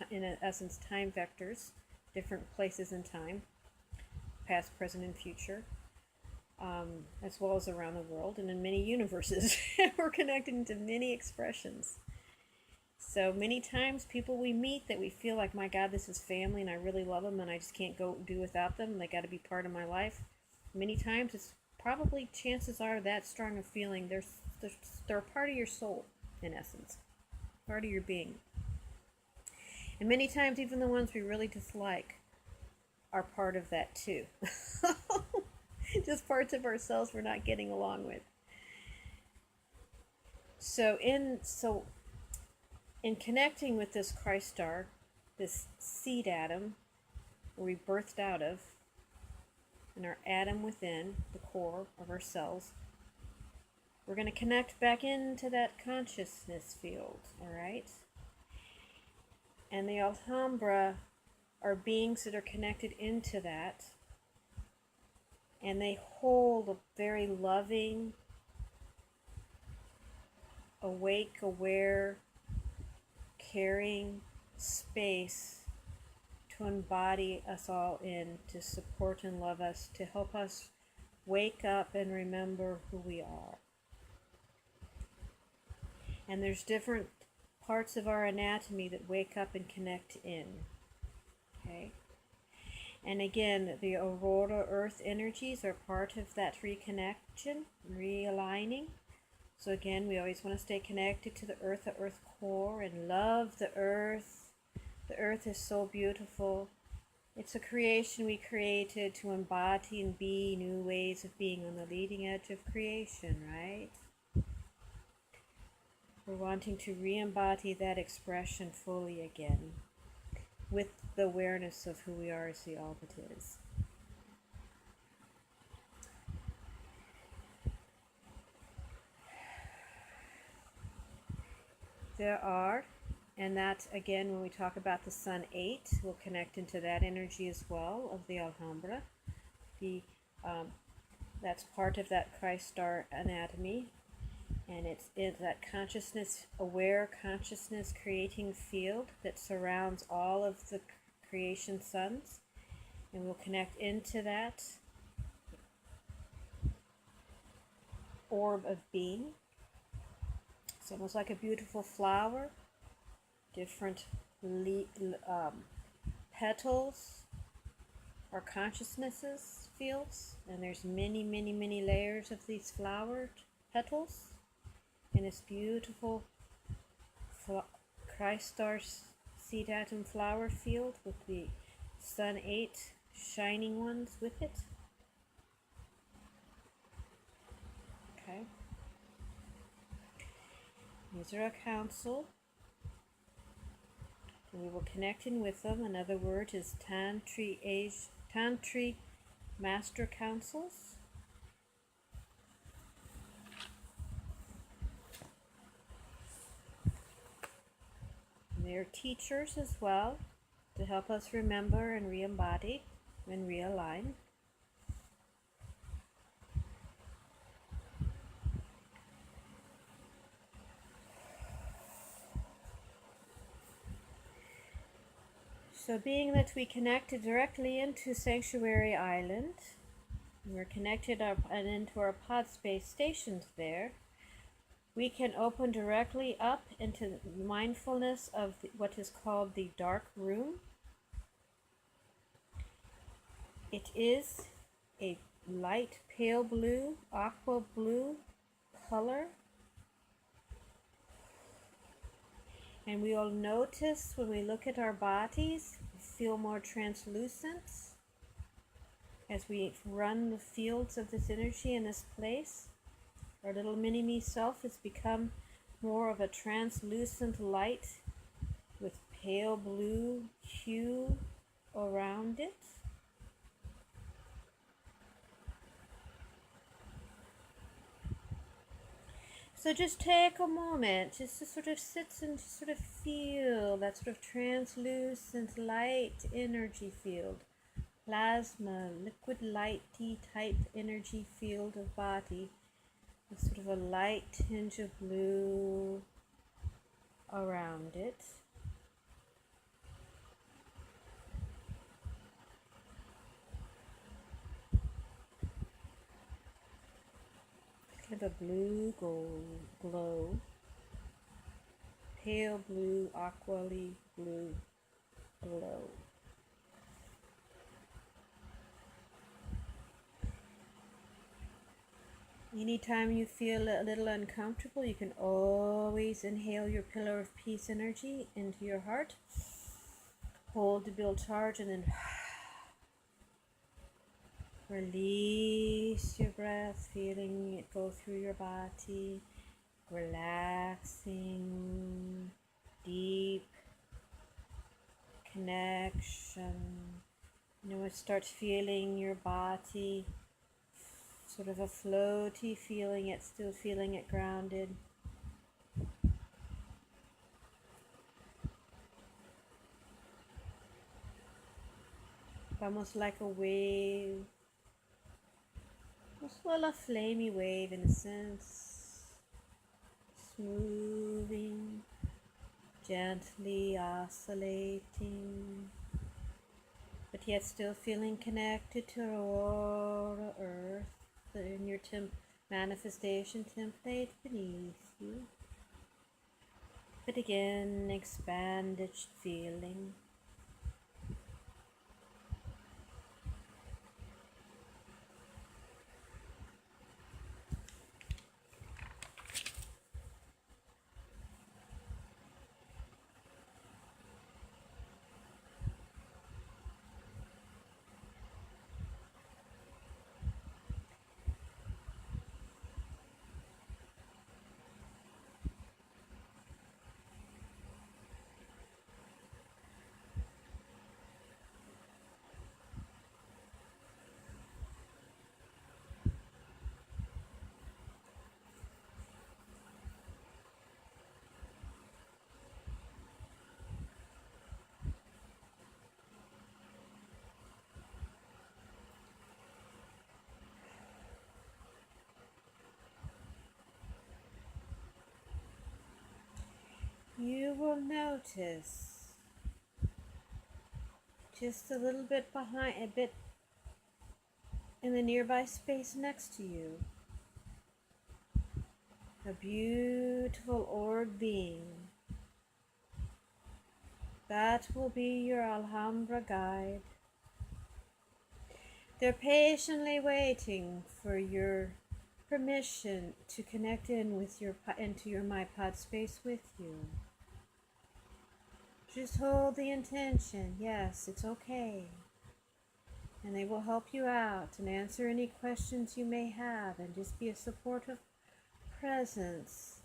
vectors, different places in time, past, present, and future, as well as around the world and in many universes. We're connected into many expressions. So many times people we meet that we feel like, my God, this is family and I really love them and I just can't go do without them. They got to be part of my life. Many times it's probably, chances are, that strong a feeling. They're part of your soul, in essence, part of your being. And many times even the ones we really dislike are part of that too. Just parts of ourselves we're not getting along with. So in connecting with this Christ star, this seed atom where we birthed out of, and our atom within the core of our cells, we're going to connect back into that consciousness field, all right? And the Alhambra are beings that are connected into that, and they hold a very loving, awake, aware, caring space to embody us all in, to support and love us, to help us wake up and remember who we are. And there's different parts of our anatomy that wake up and connect in. Okay? And again, the Aurora earth energies are part of that reconnection, realigning. So again, we always want to stay connected to the earth core, and love the earth. The earth is so beautiful. It's a creation we created to embody and be new ways of being on the leading edge of creation, right? We're wanting to re-embody that expression fully again, with the awareness of who we are as the all that is. There are, and that again, when we talk about the Sun 8, we'll connect into that energy as well of the Alhambra. That's part of that Christ star anatomy, and it's that consciousness, aware consciousness creating field that surrounds all of the creation suns, and we'll connect into that orb of being. It's almost like a beautiful flower, different petals or consciousnesses fields, and there's many, many, many layers of these flowered petals in this beautiful Christ star seed atom flower field with the Sun 8 shining ones with it. Okay. These are a council. We will connect in with them. Another word is Tantri Master Councils. They're teachers as well to help us remember and re-embody and realign. So being that we connected directly into Sanctuary Island, we're connected up and into our pod space stations there, we can open directly up into mindfulness of what is called the dark room. It is a light pale blue, aqua blue color. And we will notice when we look at our bodies, we feel more translucent as we run the fields of this energy in this place. Our little mini-me self has become more of a translucent light with pale blue hue around it. So just take a moment just to sort of sit and sort of feel that sort of translucent light energy field, plasma, liquid lighty type energy field of body with sort of a light tinge of blue around it. Kind of a blue gold glow, pale blue, aqua-y blue glow. Anytime you feel a little uncomfortable, you can always inhale your pillar of peace energy into your heart. Hold to build charge and then release your breath, feeling it go through your body, relaxing, deep connection. Start feeling your body, sort of a floaty feeling it, still feeling it grounded. Almost like a wave. Well, a flamey wave in a sense, smoothing, gently oscillating, but yet still feeling connected to Aurora Earth in your manifestation template beneath you. But again, expanded feeling. You will notice just a little bit behind, a bit in the nearby space next to you, a beautiful orb being. That will be your Alhambra guide. They're patiently waiting for your permission to connect into your my pod space with you. Just hold the intention. Yes, it's okay. And they will help you out and answer any questions you may have and just be a supportive presence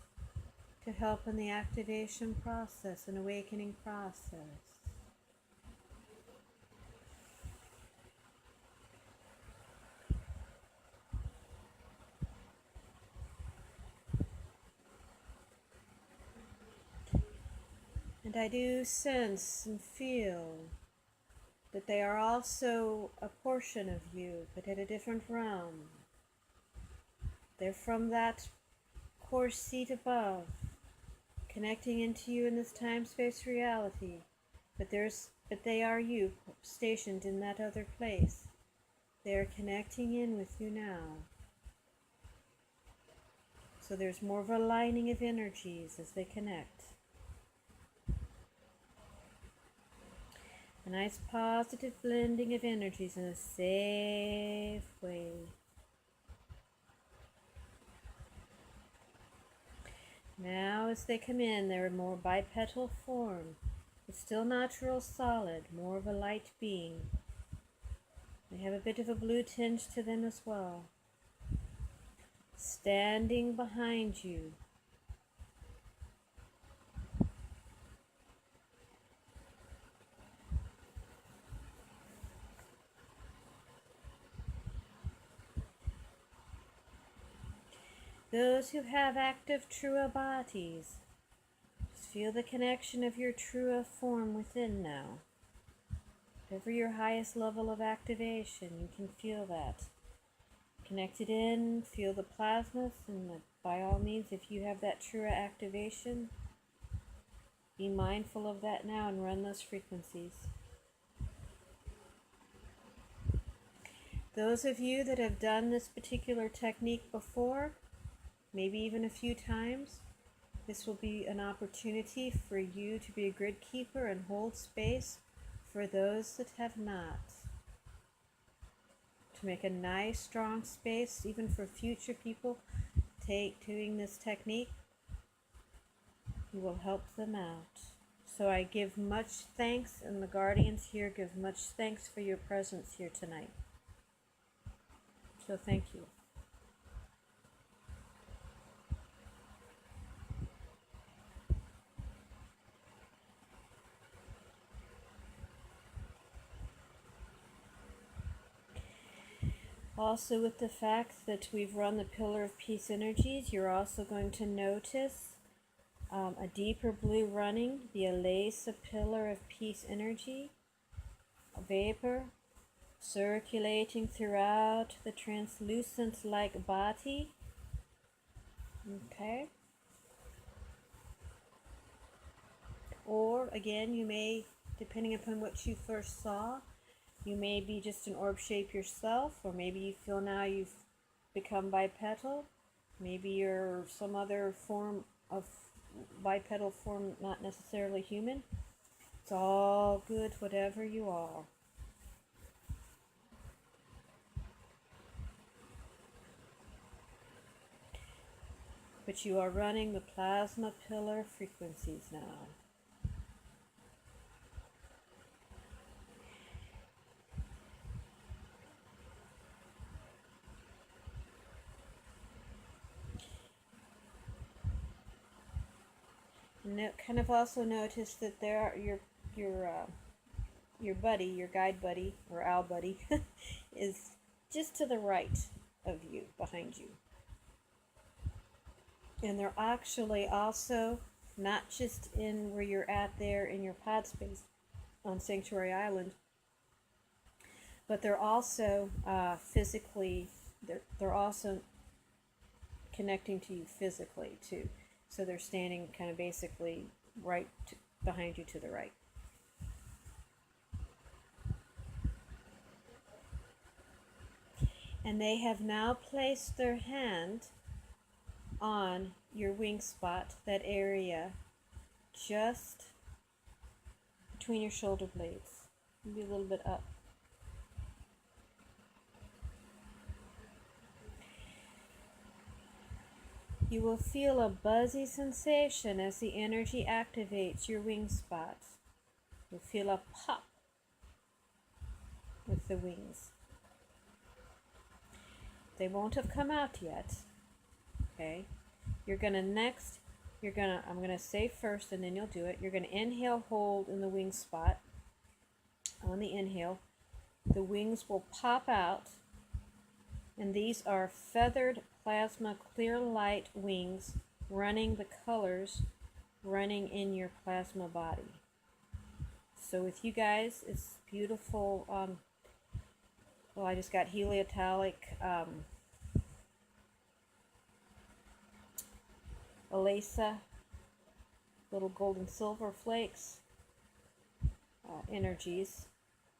to help in the activation process and awakening process. And I do sense and feel that they are also a portion of you, but at a different realm. They're from that core seat above, connecting into you in this time-space reality. But they are you, stationed in that other place. They are connecting in with you now. So there's more of a aligning of energies as they connect. A nice positive blending of energies in a safe way. Now as they come in, they're a more bipedal form. It's still natural solid, more of a light being. They have a bit of a blue tinge to them as well. Standing behind you. Those who have active Trua bodies, just feel the connection of your Trua form within now. Whatever your highest level of activation, you can feel that. Connect it in, feel the plasmas, and by all means, if you have that Trua activation, be mindful of that now and run those frequencies. Those of you that have done this particular technique before, maybe even a few times, this will be an opportunity for you to be a grid keeper and hold space for those that have not. To make a nice, strong space, even for future people doing this technique, you will help them out. So I give much thanks, and the guardians here give much thanks for your presence here tonight. So thank you. Also, with the fact that we've run the Pillar of Peace energies, you're also going to notice a deeper blue running, the Alesa Pillar of Peace energy, a vapor circulating throughout the translucent-like body. Okay. Or, again, you may, depending upon what you first saw, you may be just an orb shape yourself, or maybe you feel now you've become bipedal. Maybe you're some other form of bipedal form, not necessarily human. It's all good, whatever you are. But you are running the plasma pillar frequencies now. And kind of also notice that there are your buddy, your guide buddy, or owl buddy, is just to the right of you, behind you. And they're actually also not just in where you're at there in your pod space on Sanctuary Island, but they're also physically, they're also connecting to you physically too. So they're standing kind of basically behind you to the right. And they have now placed their hand on your wing spot, that area just between your shoulder blades. Maybe a little bit up. You will feel a buzzy sensation as the energy activates your wing spot. You'll feel a pop with the wings. They won't have come out yet. Okay? I'm gonna say first and then you'll do it. You're gonna inhale, hold in the wing spot. On the inhale, the wings will pop out, and these are feathered plasma clear light wings running the colors running in your plasma body. So with you guys, it's beautiful. Well, I just got heliotalic Alisa, little gold and silver flakes, energies,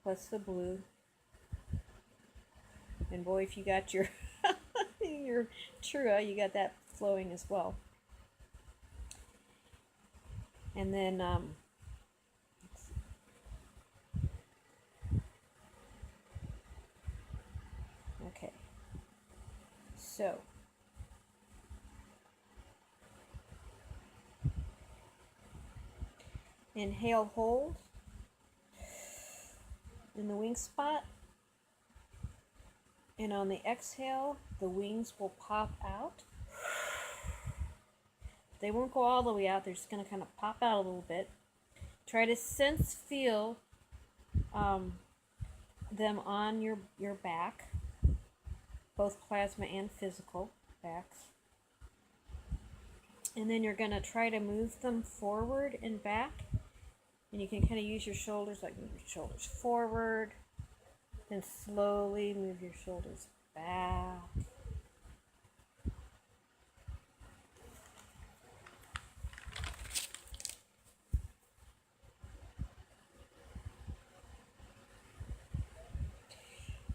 plus the blue. And boy, if you got your your Trua, you got that flowing as well. And then okay, so inhale, hold in the wing spot, and on the exhale, the wings will pop out. They won't go all the way out, they're just going to kind of pop out a little bit. Try to feel them on your back, both plasma and physical backs. And then you're going to try to move them forward and back. And you can kind of use your shoulders, like move your shoulders forward, then slowly move your shoulders back.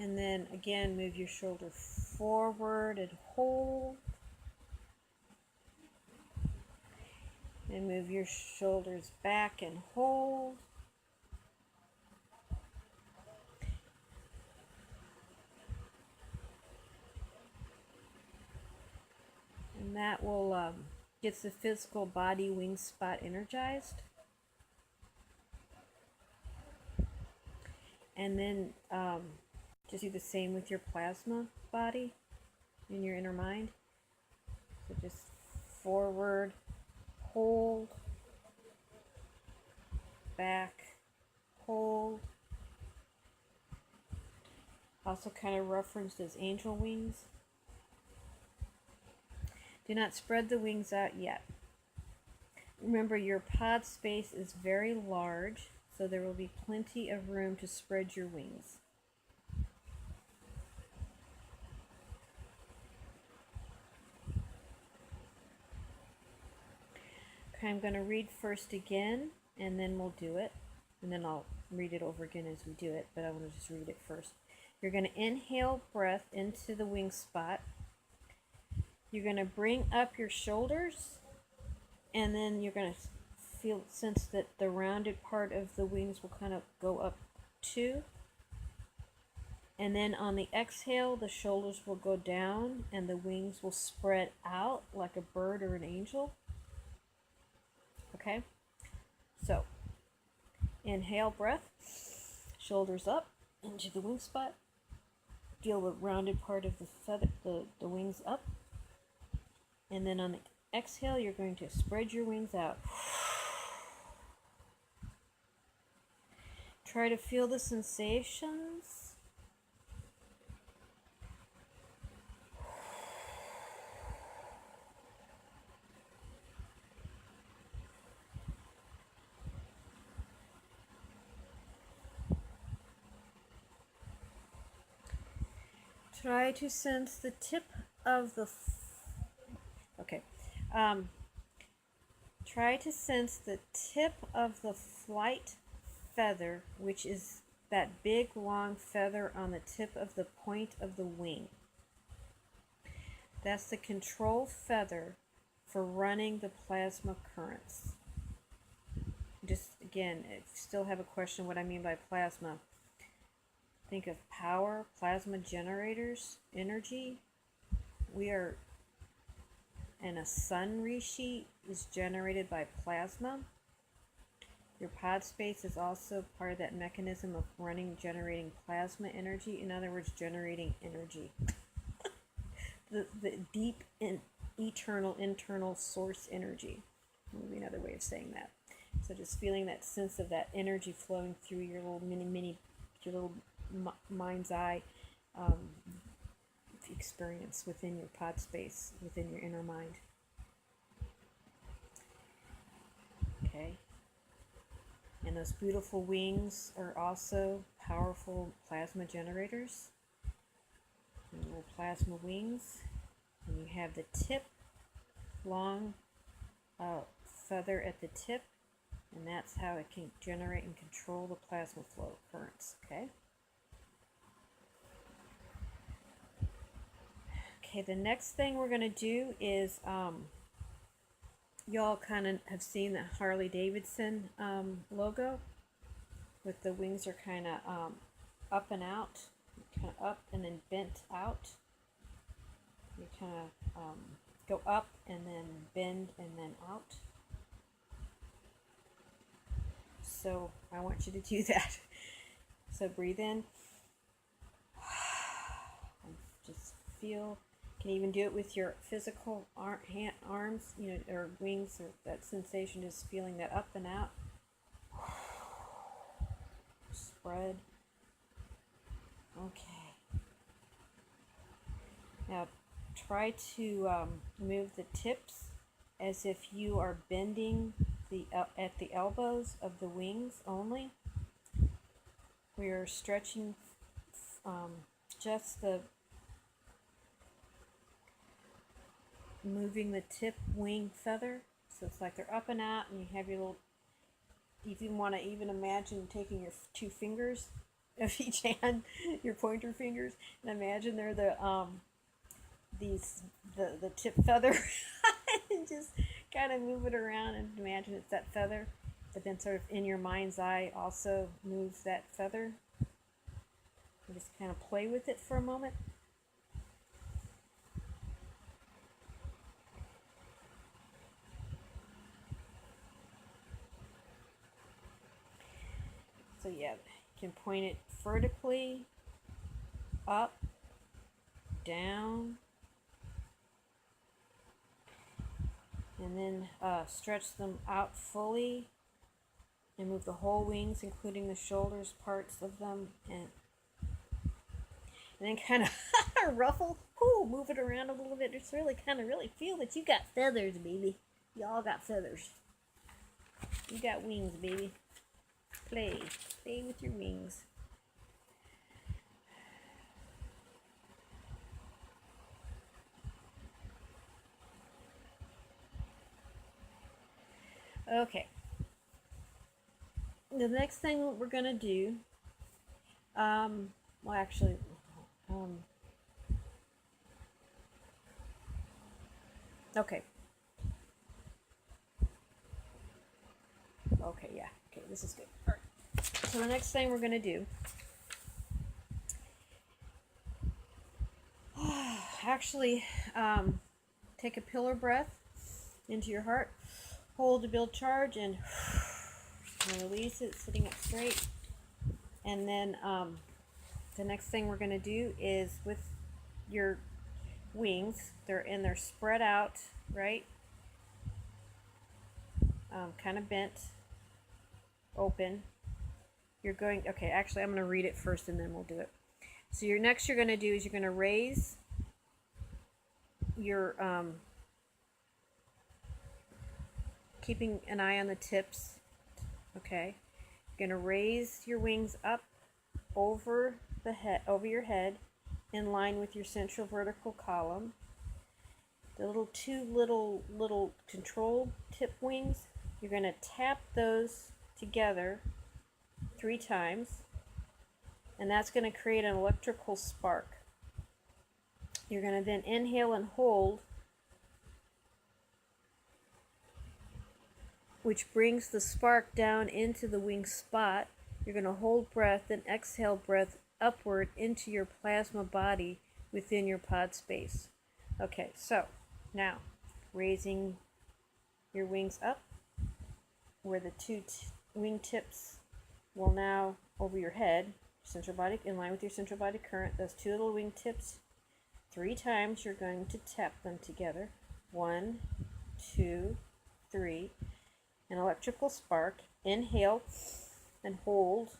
And then again, move your shoulder forward and hold. And move your shoulders back and hold. And that will get the physical body wing spot energized. And then just do the same with your plasma body in your inner mind. So just forward, hold, back, hold. Also kind of referenced as angel wings. Do not spread the wings out yet. Remember, your pod space is very large, so there will be plenty of room to spread your wings. Okay, I'm going to read first again, and then we'll do it. And then I'll read it over again as we do it, but I want to just read it first. You're going to inhale breath into the wing spot. You're going to bring up your shoulders, and then you're going to sense that the rounded part of the wings will kind of go up too. And then on the exhale, the shoulders will go down and the wings will spread out like a bird or an angel. Okay? So, inhale breath, shoulders up into the wing spot. Feel the rounded part of the feather, the wings up. And then on the exhale, you're going to spread your wings out. Try to feel the sensations. Try to sense the tip of the try to sense the tip of the flight feather, which is that big long feather on the tip of the point of the wing. That's the control feather for running the plasma currents. Just again, if you still have a question what I mean by plasma, think of power, plasma generators, energy. We are, and a sun resheet is generated by plasma. Your pod space is also part of that mechanism of generating plasma energy. In other words, generating energy. the deep and eternal internal source energy. Would be another way of saying that. So just feeling that sense of that energy flowing through your little your little mind's eye experience within your pod space, within your inner mind. And those beautiful wings are also powerful plasma generators. And little plasma wings. And you have the tip, long feather at the tip, and that's how it can generate and control the plasma flow currents. Okay. Okay, the next thing we're going to do is, y'all kind of have seen the Harley Davidson logo, with the wings are kind of up and out, kind of up and then bent out. You kind of go up and then bend and then out. So I want you to do that. So breathe in. Just feel. You can even do it with your physical arms, you know, or wings, or that sensation is feeling that up and out. Spread. Okay. Now try to move the tips as if you are bending at the elbows of the wings only. We are stretching just the moving the tip wing feather, so it's like they're up and out, and you have your little, if you want to even imagine taking your two fingers of each hand, your pointer fingers, and imagine they're the tip feather and just kind of move it around and imagine it's that feather, but then sort of in your mind's eye also move that feather and just kind of play with it for a moment. So yeah, you can point it vertically, up, down, and then stretch them out fully and move the whole wings, including the shoulders, parts of them, and then kind of ruffle, move it around a little bit. Just really kind of really feel that you got feathers, baby. Y'all got feathers. You got wings, baby. Play with your wings. Okay. The next thing we're gonna do, well, actually, okay. Okay, yeah. Okay, this is good. All right. So the next thing we're gonna do, actually, take a pillar breath into your heart, hold to build charge, and release it, sitting up straight. And then the next thing we're going to do is with your wings, they're spread out, right? Kind of bent, open. You're going, okay, actually I'm going to read it first and then we'll do it. So you're going to do is you're going to raise your, keeping an eye on the tips, okay? You're going to raise your wings up over the head, over your head, in line with your central vertical column. The two little control tip wings, you're going to tap those together 3 times, and that's going to create an electrical spark. You're going to then inhale and hold, which brings the spark down into the wing spot. You're going to hold breath and exhale breath upward into your plasma body within your pod space. Okay, so now raising your wings up, where the two wing tips will now over your head, central body, in line with your central body current. Those 2 little wing tips, 3 times you're going to tap them together. 1, 2, 3. An electrical spark. Inhale and hold,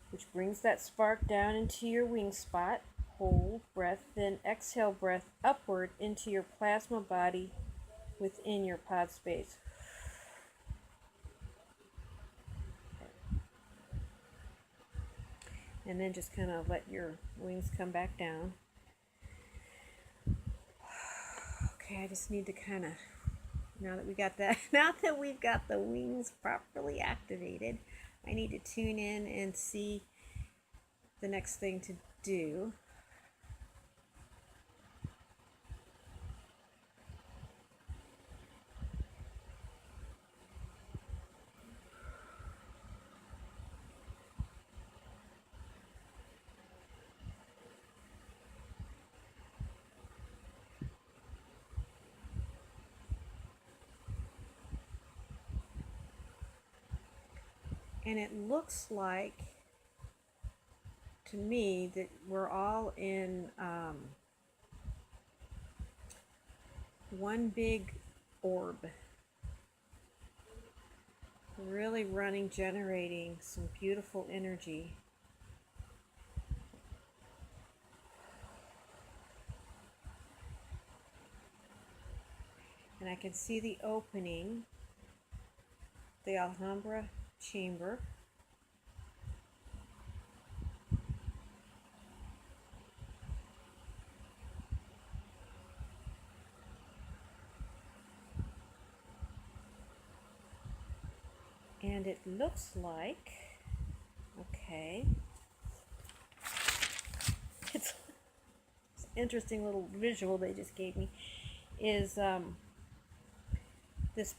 which brings that spark down into your wing spot. Hold breath, then exhale breath upward into your plasma body within your pod space. and then just kind of let your wings come back down. Okay, I just need to kind of, now that we've got the wings properly activated, I need to tune in and see the next thing to do. And it looks like, to me, that we're all in one big orb, really running, generating some beautiful energy. And I can see the opening, the Alhambra chamber. And it looks like, okay, it's an interesting little visual they just gave me, is this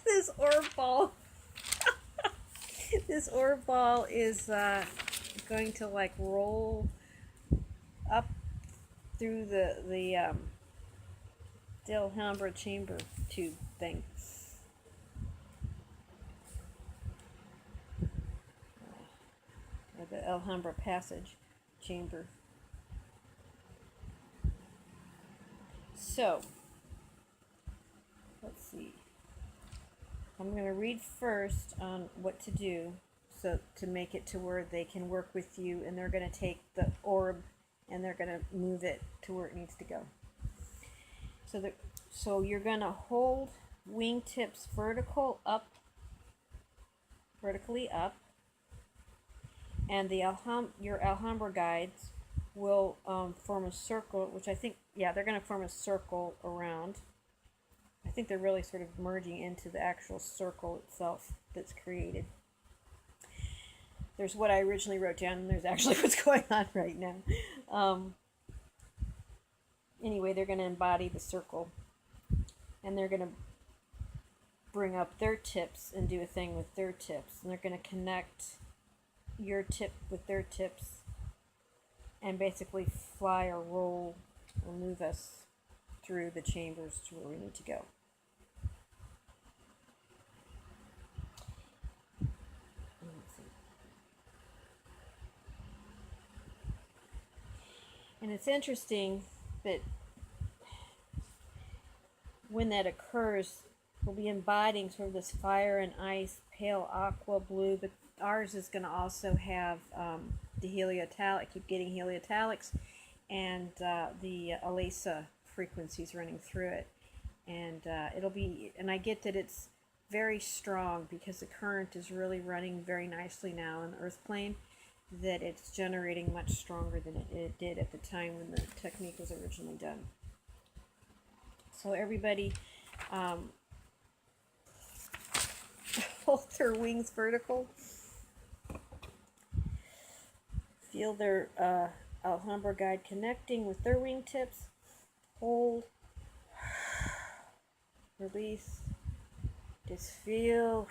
this orb ball. This orb ball is going to like roll up through the Alhambra chamber tube thing. Or the Alhambra passage chamber. So, let's see. I'm going to read first on what to do, so to make it to where they can work with you, and they're going to take the orb and they're going to move it to where it needs to go. So you're going to hold wingtips vertically up, and your Alhambra guides will form a circle, which I think, yeah, they're going to form a circle around. I think they're really sort of merging into the actual circle itself that's created. There's what I originally wrote down, and there's actually what's going on right now. Anyway, they're going to embody the circle, and they're going to bring up their tips and do a thing with their tips, and they're going to connect your tip with their tips and basically fly or roll or move us through the chambers to where we need to go. And it's interesting that when that occurs, we'll be embodying sort of this fire and ice, pale aqua blue, but ours is going to also have the heliotallic, keep getting heliotallics, and the AIS frequencies running through it. And it'll be, and I get that it's very strong because the current is really running very nicely now in the earth plane, that it's generating much stronger than it did at the time when the technique was originally done. So everybody hold their wings vertical. Feel their Alhambra guide connecting with their wingtips. Hold. Release. Just feel.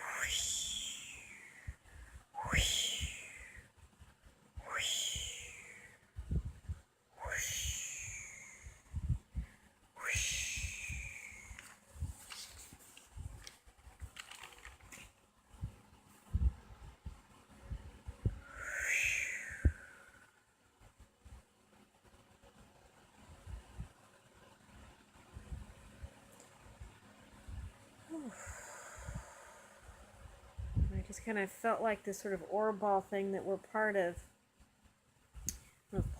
I just kind of felt like this sort of orb ball thing that we're part of,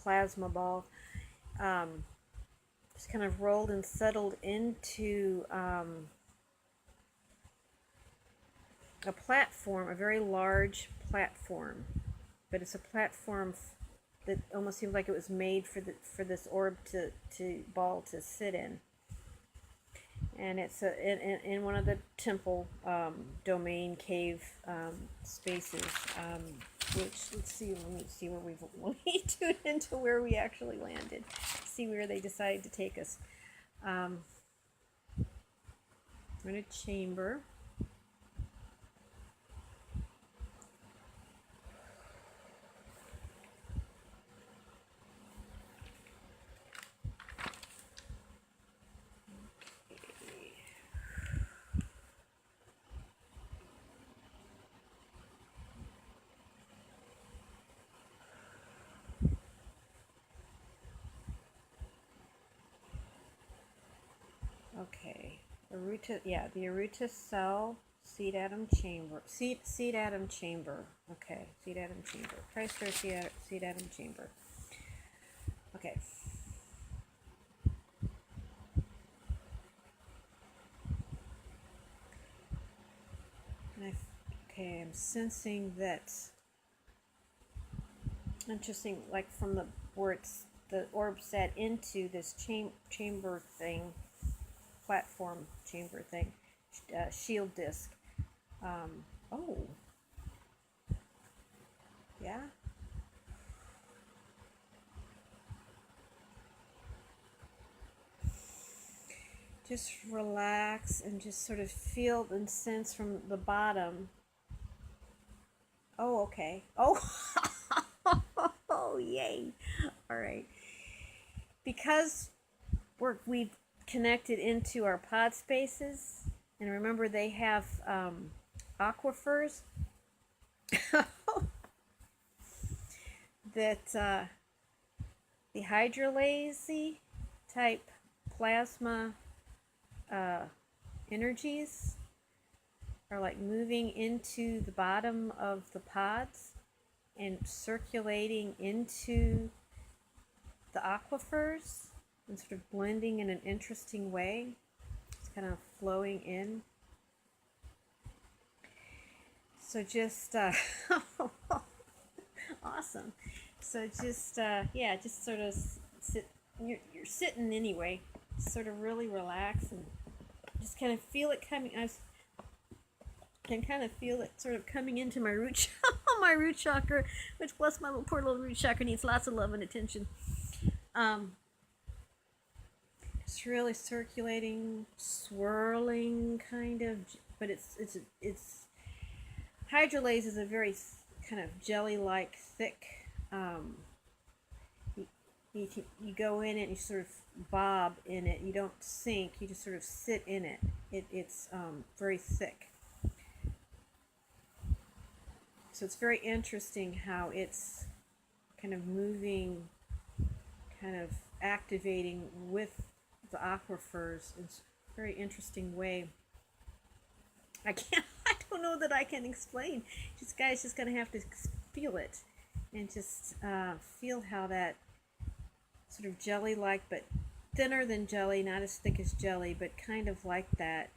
plasma ball, just kind of rolled and settled into a platform, a very large platform. but it's a platform that almost seems like it was made for this orb ball to sit in. And it's in one of the temple domain cave spaces, which let me see where we tune into where we actually landed, see where they decided to take us. I'm in a chamber. Okay, the Aruta cell, seed atom chamber, seed atom chamber. Okay, seed atom chamber, Christ or seed atom chamber. Okay. And I'm sensing that. Interesting, like from where the orb set into this chamber thing. Platform chamber thing, shield disc. Oh, yeah. Just relax and just sort of feel and sense from the bottom. Oh, okay. Oh, oh, yay. All right. Because we've connected into our pod spaces, and remember they have aquifers that the hydrolazy type plasma energies are like moving into the bottom of the pods and circulating into the aquifers and sort of blending in an interesting way. It's kind of flowing in. So just awesome. So just just sort of sit. You're sitting anyway. Just sort of really relax and just kind of feel it coming. I can kind of feel it sort of coming into my root my root chakra, which bless my poor little root chakra needs lots of love and attention. It's really circulating, swirling, kind of, but it's hydrolase is a very kind of jelly-like thick. You go in it and you sort of bob in it. You don't sink. You just sort of sit in it. It's very thick. So it's very interesting how it's kind of moving, kind of activating with the aquifers in a very interesting way. I don't know that I can explain. Just guys just gonna have to feel it and just feel how that sort of jelly-like, but thinner than jelly, not as thick as jelly, but kind of like that.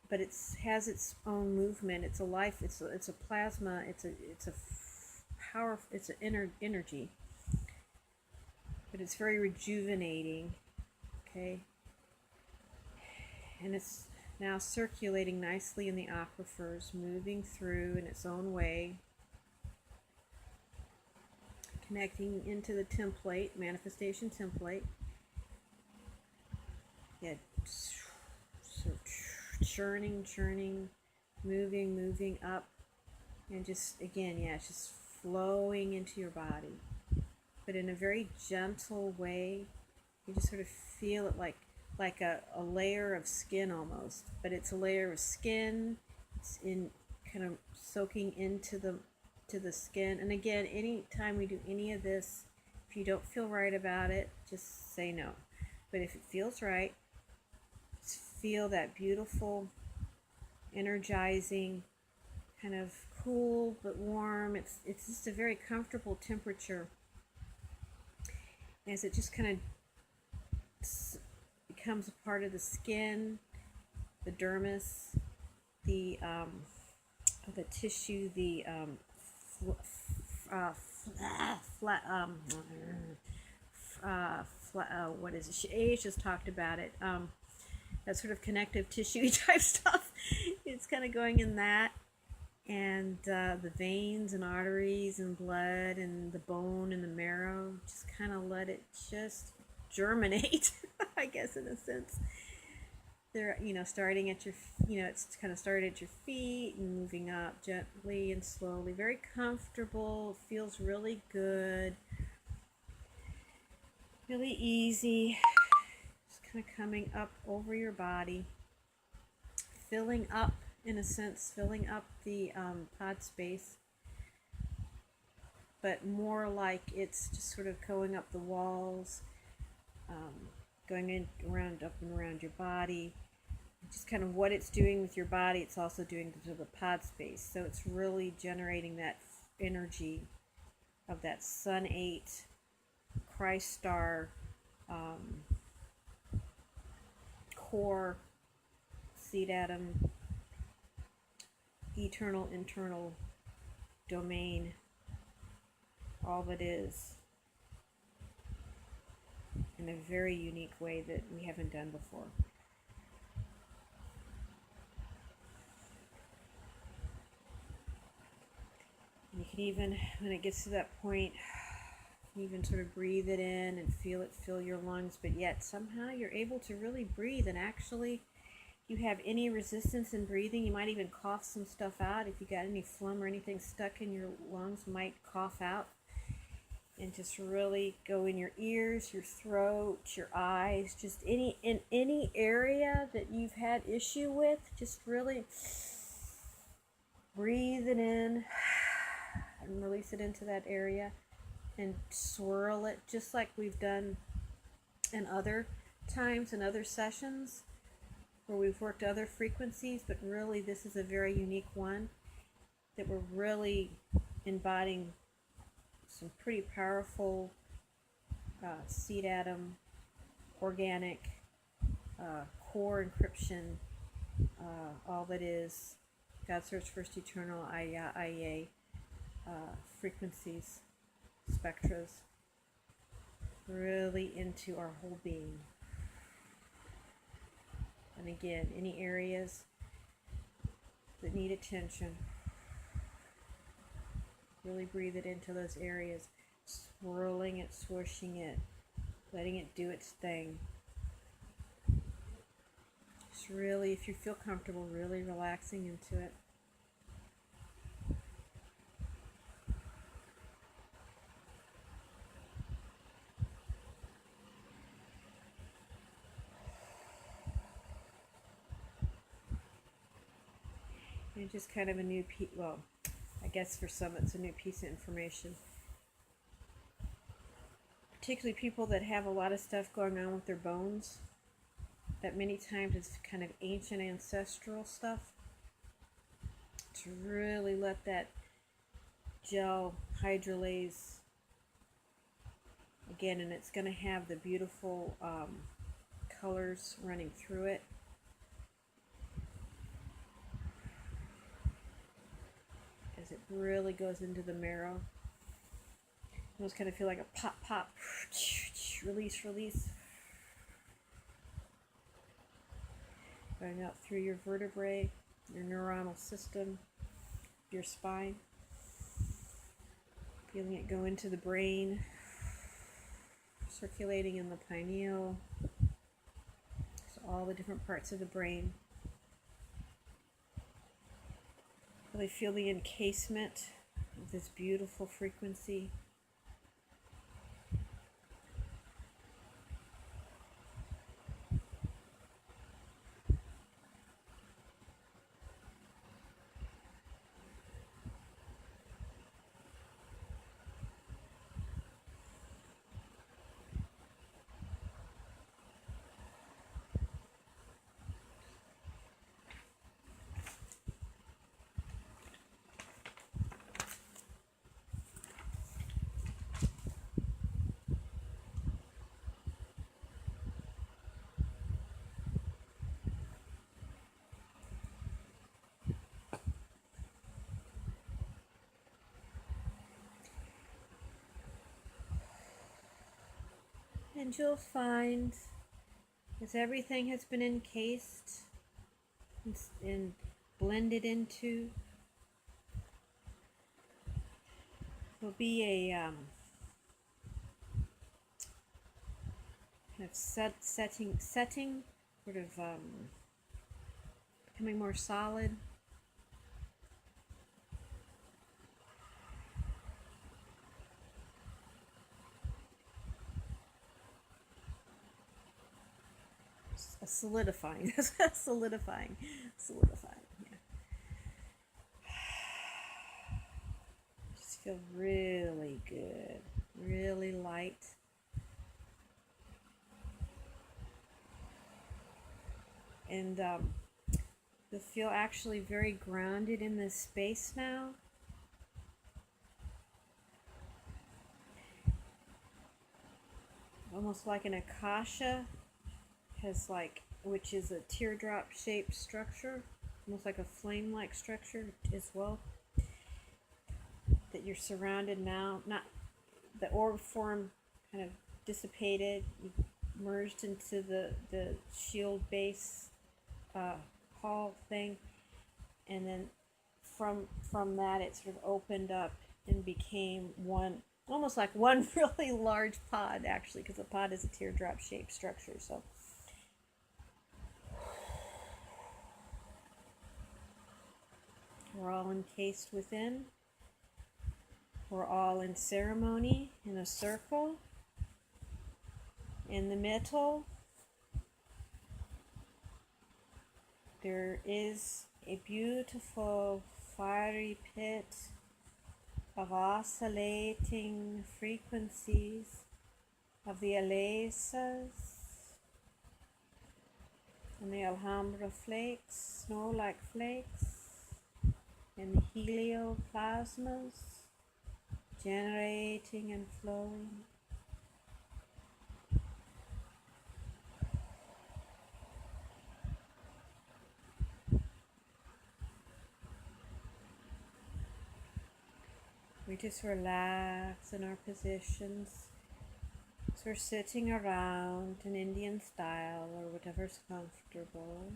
But it has its own movement. It's a life. It's a plasma. It's a power. It's an energy. But it's very rejuvenating. Okay. And it's now circulating nicely in the aquifers, moving through in its own way, connecting into the template, manifestation template. Yeah. So churning, moving up, and just again, it's just flowing into your body, but in a very gentle way. You just sort of feel it like a layer of skin almost, but it's a layer of skin. It's in kind of soaking into the skin. And again, anytime we do any of this, if you don't feel right about it, just say no. But if it feels right, just feel that beautiful, energizing, kind of cool but warm. It's just a very comfortable temperature as it just kind of becomes a part of the skin, the dermis, the tissue, the what is it? AIS just talked about it. That sort of connective tissue type stuff. It's kind of going in that, and the veins and arteries and blood and the bone and the marrow. Just kind of let it just germinate, I guess, in a sense. They're, starting at your, it's kind of started at your feet and moving up gently and slowly. Very comfortable. Feels really good. Really easy. Just kind of coming up over your body. Filling up, in a sense, filling up the pod space. But more like it's just sort of going up the walls. Going in, around, up and around your body. Just kind of what it's doing with your body, it's also doing to the pod space. So it's really generating that energy of that Sun 8, Christ Star, core, seed atom, eternal, internal domain, all that is, in a very unique way that we haven't done before. And you can even, when it gets to that point, even sort of breathe it in and feel it fill your lungs, but yet somehow you're able to really breathe. And actually, if you have any resistance in breathing, you might even cough some stuff out. If you got any phlegm or anything stuck in your lungs, might cough out. And just really go in your ears, your throat, your eyes, just in any area that you've had issue with, just really breathe it in and release it into that area and swirl it, just like we've done in other times and other sessions where we've worked other frequencies. But really, this is a very unique one that we're really embodying some pretty powerful seed atom, organic, core encryption, all that is God Search First Eternal Ah-yah A'ya frequencies, spectras, really into our whole being. And again, any areas that need attention, really breathe it into those areas, swirling it, swooshing it, letting it do its thing. Just really, if you feel comfortable, really relaxing into it. And just kind of a new piece, well, I guess for some it's a new piece of information. Particularly people that have a lot of stuff going on with their bones. That many times it's kind of ancient ancestral stuff. To really let that gel hydrolase again, and it's going to have the beautiful colors running through it. As it really goes into the marrow. You almost kind of feel like a pop, pop, release, release. Going out through your vertebrae, your neuronal system, your spine. Feeling it go into the brain, circulating in the pineal. So all the different parts of the brain. Really feel the encasement of this beautiful frequency. And you'll find, as everything has been encased and blended into, there'll be a kind of setting, sort of becoming more solid. Solidifying, solidifying, yeah. Just feel really good, really light. And you'll feel actually very grounded in this space now. Almost like an akasha has which is a teardrop shaped structure, almost like a flame like structure as well, that you're surrounded now. Not the orb form kind of dissipated, you merged into the shield base hall thing, and then from that it sort of opened up and became one, almost like one really large pod, actually, because a pod is a teardrop shaped structure. So we're all encased within. We're all in ceremony in a circle. In the middle, there is a beautiful fiery pit of oscillating frequencies of the AIS and the Alhambra flakes, snow-like flakes, and the helioplasmas generating and flowing. We just relax in our positions. So we're sitting around an Indian style or whatever's comfortable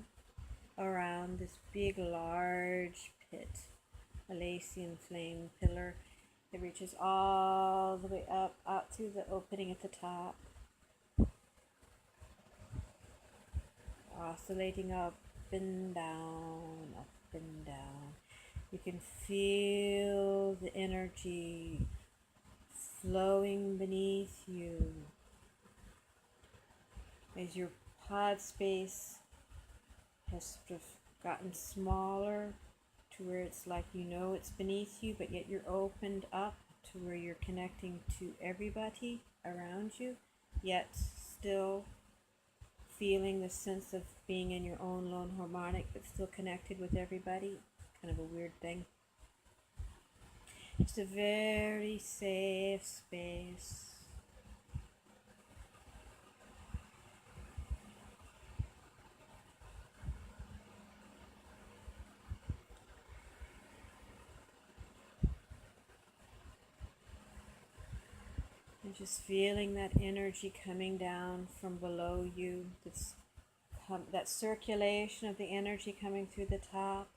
around this big, large pit, a Lacian flame pillar that reaches all the way up, out through the opening at the top, oscillating up and down, up and down. You can feel the energy flowing beneath you as your pod space has sort of gotten smaller to where it's like you know it's beneath you, but yet you're opened up to where you're connecting to everybody around you, yet still feeling the sense of being in your own lone harmonic, but still connected with everybody. Kind of a weird thing. It's a very safe space. And just feeling that energy coming down from below you, that circulation of the energy coming through the top,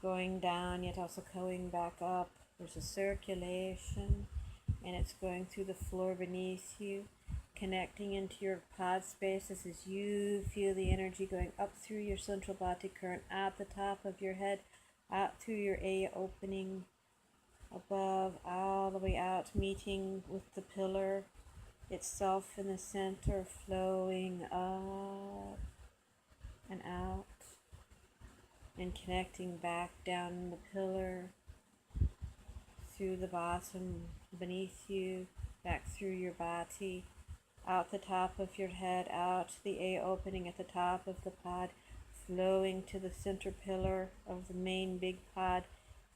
going down, yet also going back up. There's a circulation, and it's going through the floor beneath you, connecting into your pod spaces as you feel the energy going up through your central body current, at the top of your head, out through your A'ya opening, above, all the way out, meeting with the pillar itself in the center, flowing up and out, and connecting back down the pillar, through the bottom beneath you, back through your body, out the top of your head, out to the A'ya opening at the top of the pod, flowing to the center pillar of the main big pod,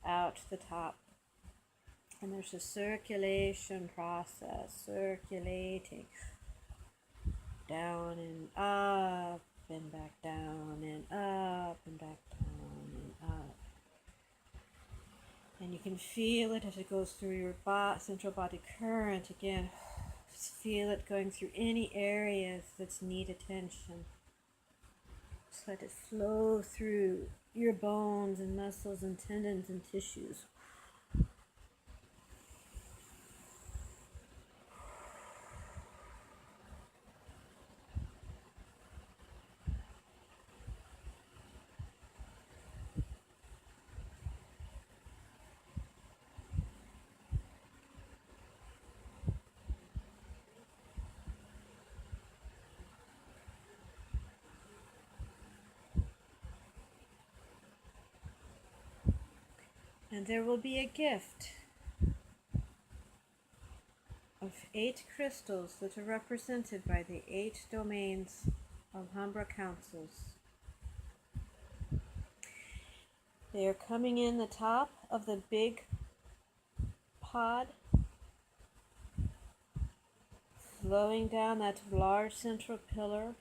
out to the top. And there's a circulation process, circulating down and up and back down and up and back down and up. And you can feel it as it goes through your central body current again, Just feel it going through any areas that need attention. Just let it flow through your bones and muscles and tendons and tissues. And there will be a gift of 8 crystals that are represented by the 8 domains of Alhambra councils. They are coming in the top of the big pod, flowing down that large central pillar,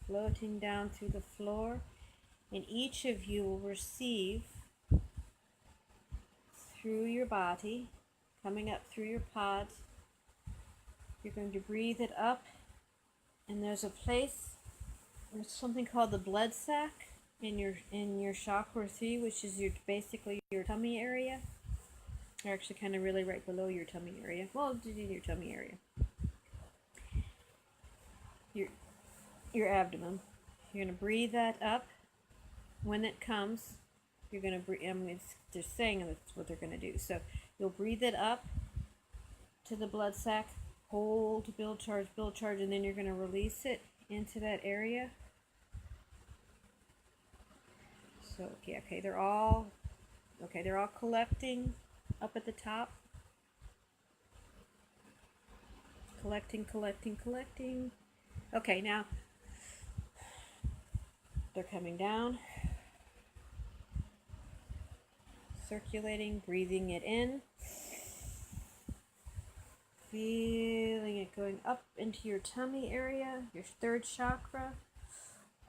floating down through the floor, and each of you will receive through your body, coming up through your pods. You're going to breathe it up, and there's a place, there's something called the blood sac in your chakra 3, which is basically your tummy area. Or actually kind of really right below your tummy area. Well, your tummy area. Your abdomen. You're going to breathe that up. When it comes, you're going to breathe. They're saying that's what they're going to do. So you'll breathe it up to the blood sac, hold, build charge, and then you're going to release it into that area. So okay, they're all collecting up at the top. Collecting. Okay, now they're coming down. Circulating, breathing it in. Feeling it going up into your tummy area, your 3rd chakra.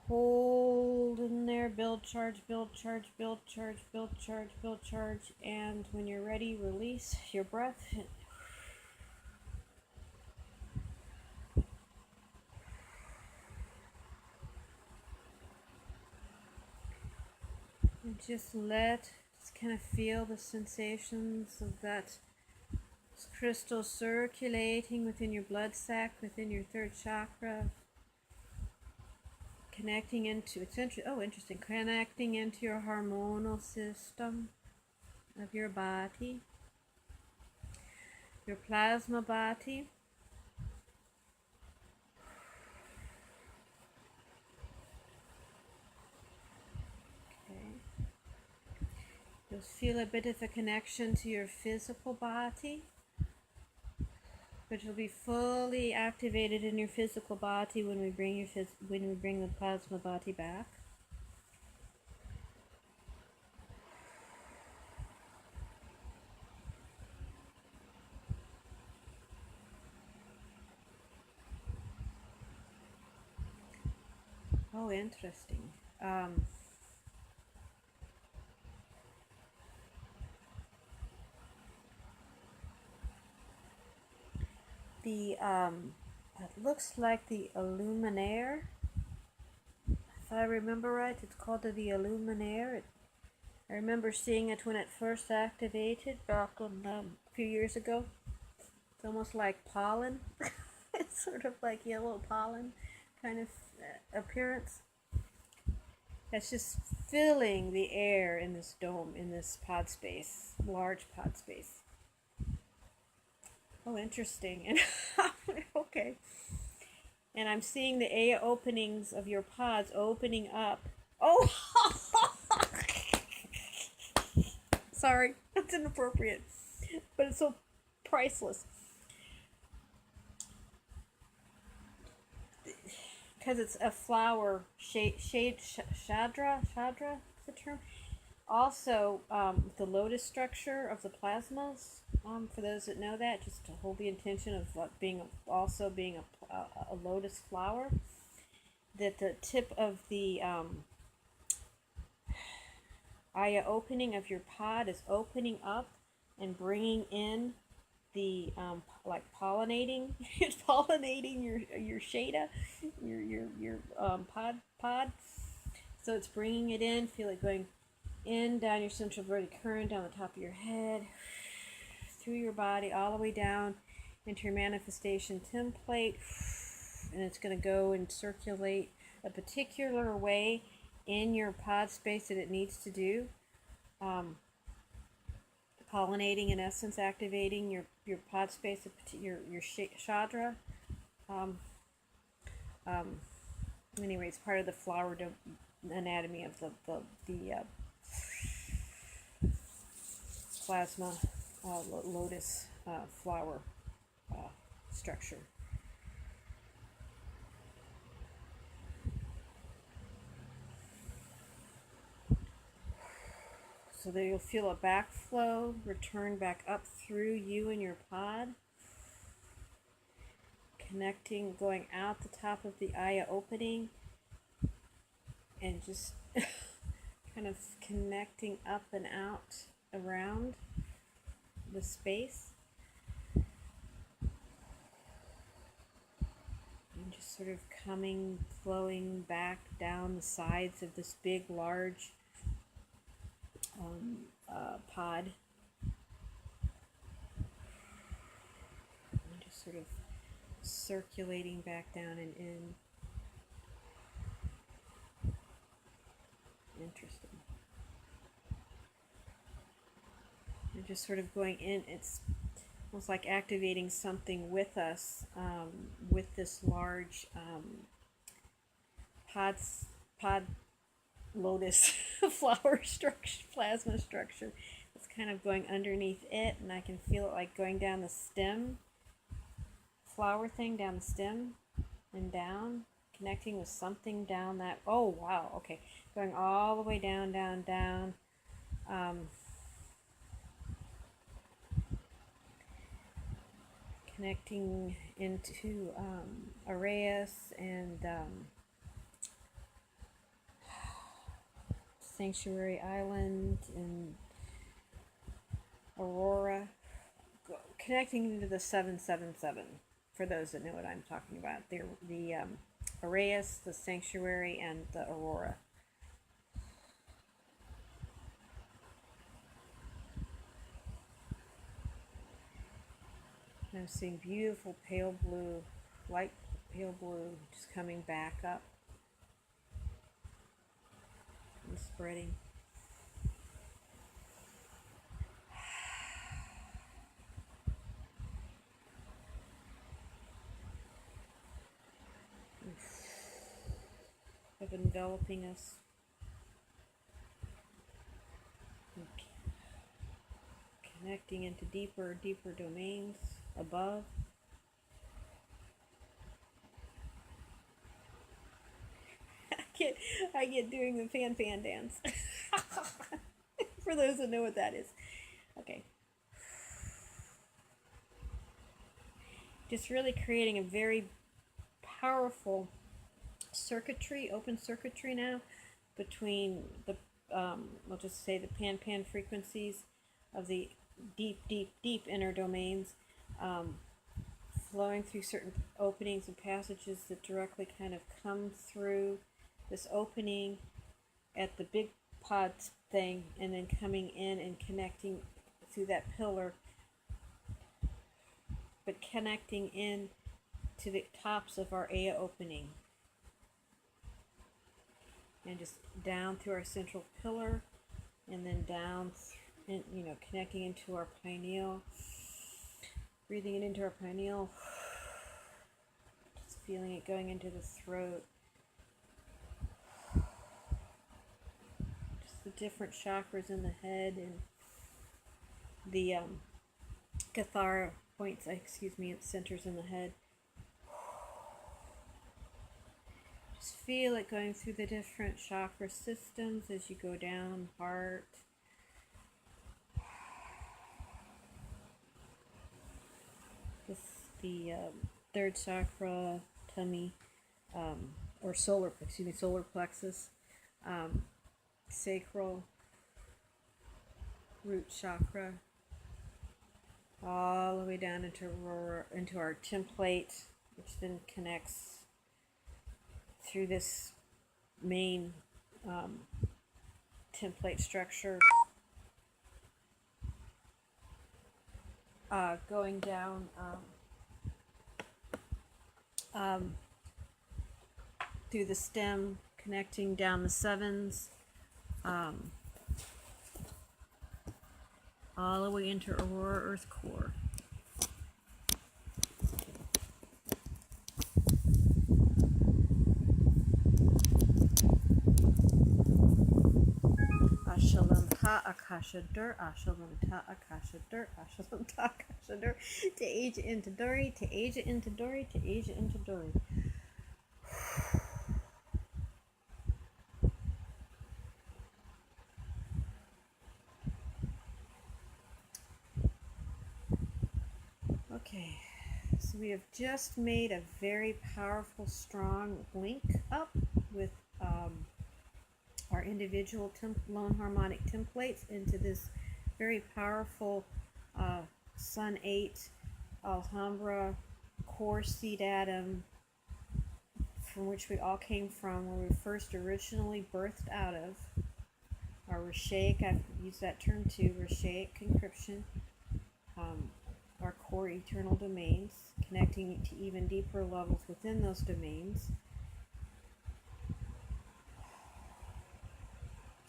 Hold in there, build charge, and when you're ready, release your breath. And just kind of feel the sensations of that crystal circulating within your blood sac, within your 3rd chakra. Connecting into, connecting into your hormonal system of your body, your plasma body. Okay. You'll feel a bit of a connection to your physical body, but you'll be fully activated in your physical body when we bring the plasma body back. Oh, interesting. It looks like the Illuminaire. If I remember right, it's called the Illuminaire. I remember seeing it when it first activated back a few years ago. It's almost like pollen. It's sort of like yellow pollen kind of appearance. That's just filling the air in this dome, in this pod space, large pod space. Oh, interesting. And okay. And I'm seeing the A'ya openings of your pods opening up. Oh, sorry, that's inappropriate, but it's so priceless. Because it's a flower Shadra is the term. Also, the lotus structure of the plasmas. For those that know that, just to hold the intention of being a lotus flower. That the tip of the A'ya opening of your pod is opening up and bringing in the like pollinating, it's pollinating your shada, your pod. So it's bringing it in. Feel it going in down your central vertical current, down the top of your head, through your body, all the way down into your manifestation template, and it's going to go and circulate a particular way in your pod space that it needs to do. Pollinating, in essence, activating your pod space, your chakra. Anyway, it's part of the flower anatomy of the plasma lotus flower structure. So there you'll feel a backflow, return back up through you and your pod, connecting, going out the top of the A'yah opening, and just kind of connecting up and out around the space. And just sort of coming, flowing back down the sides of this big, large pod. And just sort of circulating back down and in. Interesting. And just sort of going in, it's almost like activating something with us, with this large pod lotus flower structure, plasma structure. It's kind of going underneath it, and I can feel it like going down the stem, flower thing down the stem and down, connecting with something down that. Oh wow, okay, going all the way down, down, down. Connecting into AIS and Sanctuary Island and Aurora, connecting into the 777, for those that know what I'm talking about. The AIS, the Sanctuary, and the Aurora. I'm seeing beautiful pale blue, light pale blue, just coming back up and spreading. Of enveloping us. Connecting into deeper domains above. I get doing the fan dance. For those that know what that is. Okay. Just really creating a very powerful circuitry, open circuitry now, between the, we'll just say the pan frequencies of the deep inner domains, flowing through certain openings and passages that directly kind of come through this opening at the big pod thing, and then coming in and connecting through that pillar, but connecting in to the tops of our A'yah opening, and just down through our central pillar, and then down, connecting into our pineal, breathing it into our pineal, just feeling it going into the throat, just the different chakras in the head, and the Kathara points, it centers in the head. Just feel it going through the different chakra systems as you go down, heart, the third chakra, tummy, or solar plexus, sacral, root chakra, all the way down into Aurora, into our template, which then connects through this main template structure, going down through the stem, connecting down the sevens, all the way into Aurora Earth Core. Ashalam ta akasha dur, ashalam ta akasha dur, ashalam ta akasha dur, to Asia into Dory, to Asia into Dory, to Asia into Dory. Okay, so we have just made a very powerful, strong link up with our individual lone harmonic templates into this very powerful Sun 8 Alhambra core seed atom, from which we all came from, where we first originally birthed out of. Our Reshaic, I've used that term too, Reshaic encryption, our core eternal domains, connecting to even deeper levels within those domains.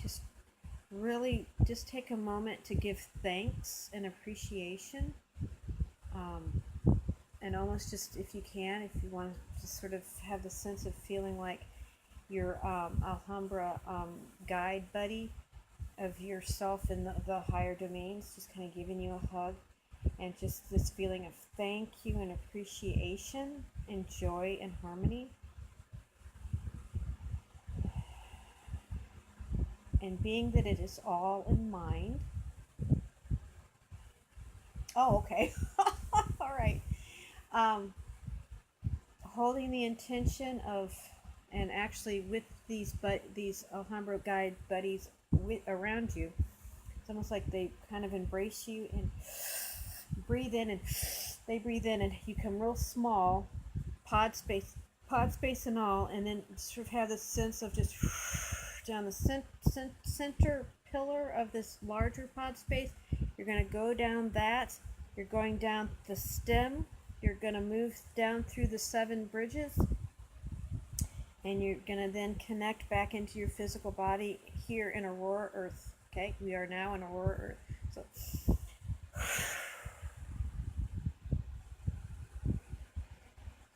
Just really just take a moment to give thanks and appreciation, and almost just, if you can, if you want to just sort of have the sense of feeling like your Alhambra guide buddy of yourself in the higher domains, just kind of giving you a hug, and just this feeling of thank you and appreciation and joy and harmony. And being that it is all in mind. Oh, okay. All right. Holding the intention of, and actually with these Alhambra guide buddies around you, it's almost like they kind of embrace you and breathe in, and they breathe in, and you come real small, pod space and all, and then sort of have this sense of just down the center pillar of this larger pod space. You're going to go down that. You're going down the stem. You're going to move down through the 7 bridges, and you're going to then connect back into your physical body here in Aurora Earth. Okay, we are now in Aurora Earth.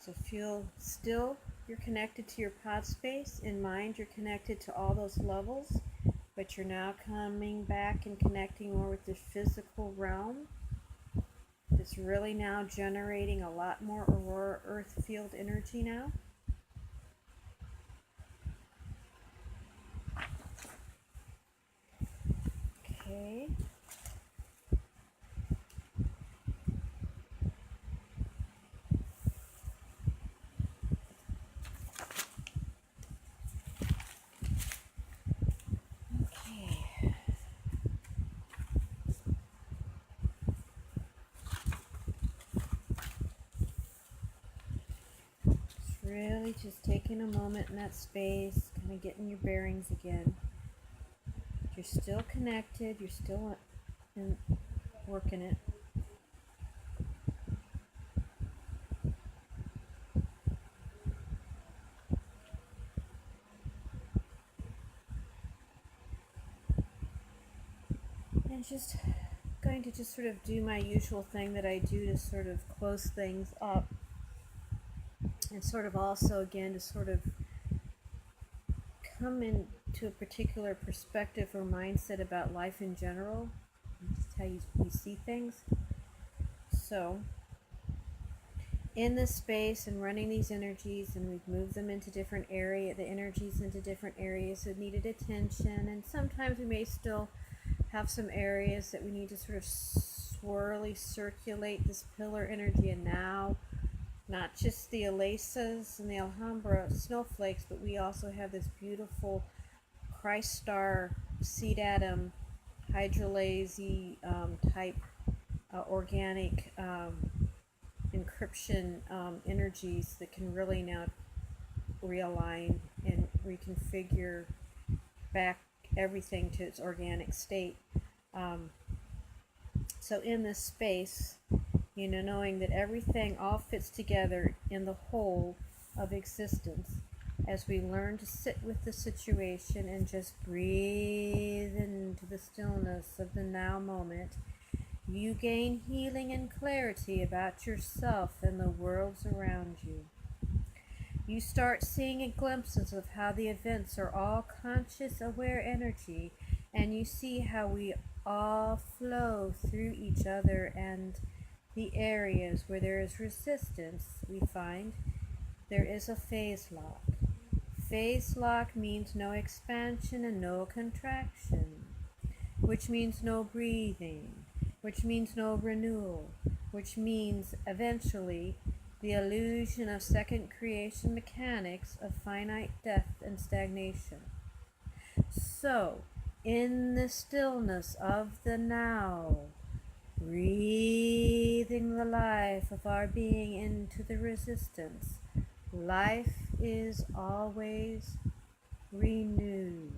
So feel still. You're connected to your pod space. In mind, you're connected to all those levels, but you're now coming back and connecting more with the physical realm. It's really now generating a lot more Aurora Earth field energy now. Okay. Really just taking a moment in that space, kind of getting your bearings again. You're still connected, you're still working it. And just going to just sort of do my usual thing that I do to sort of close things up. And sort of also, again, to sort of come into a particular perspective or mindset about life in general, just how you see things. So, in this space and running these energies, and we've moved them into different areas, the energies into different areas that needed attention, and sometimes we may still have some areas that we need to sort of swirly circulate this pillar energy, and now not just the Alasas and the Alhambra snowflakes, but we also have this beautiful Christ star seed atom hydrolase type organic encryption energies that can really now realign and reconfigure back everything to its organic state. So in this space, knowing that everything all fits together in the whole of existence, as we learn to sit with the situation and just breathe into the stillness of the now moment, you gain healing and clarity about yourself and the worlds around you. You start seeing glimpses of how the events are all conscious, aware energy, and you see how we all flow through each other, and the areas where there is resistance, we find there is a phase lock. Phase lock means no expansion and no contraction, which means no breathing, which means no renewal, which means eventually the illusion of second creation mechanics of finite death and stagnation. So, in the stillness of the now, breathing the life of our being into the resistance, life is always renewed.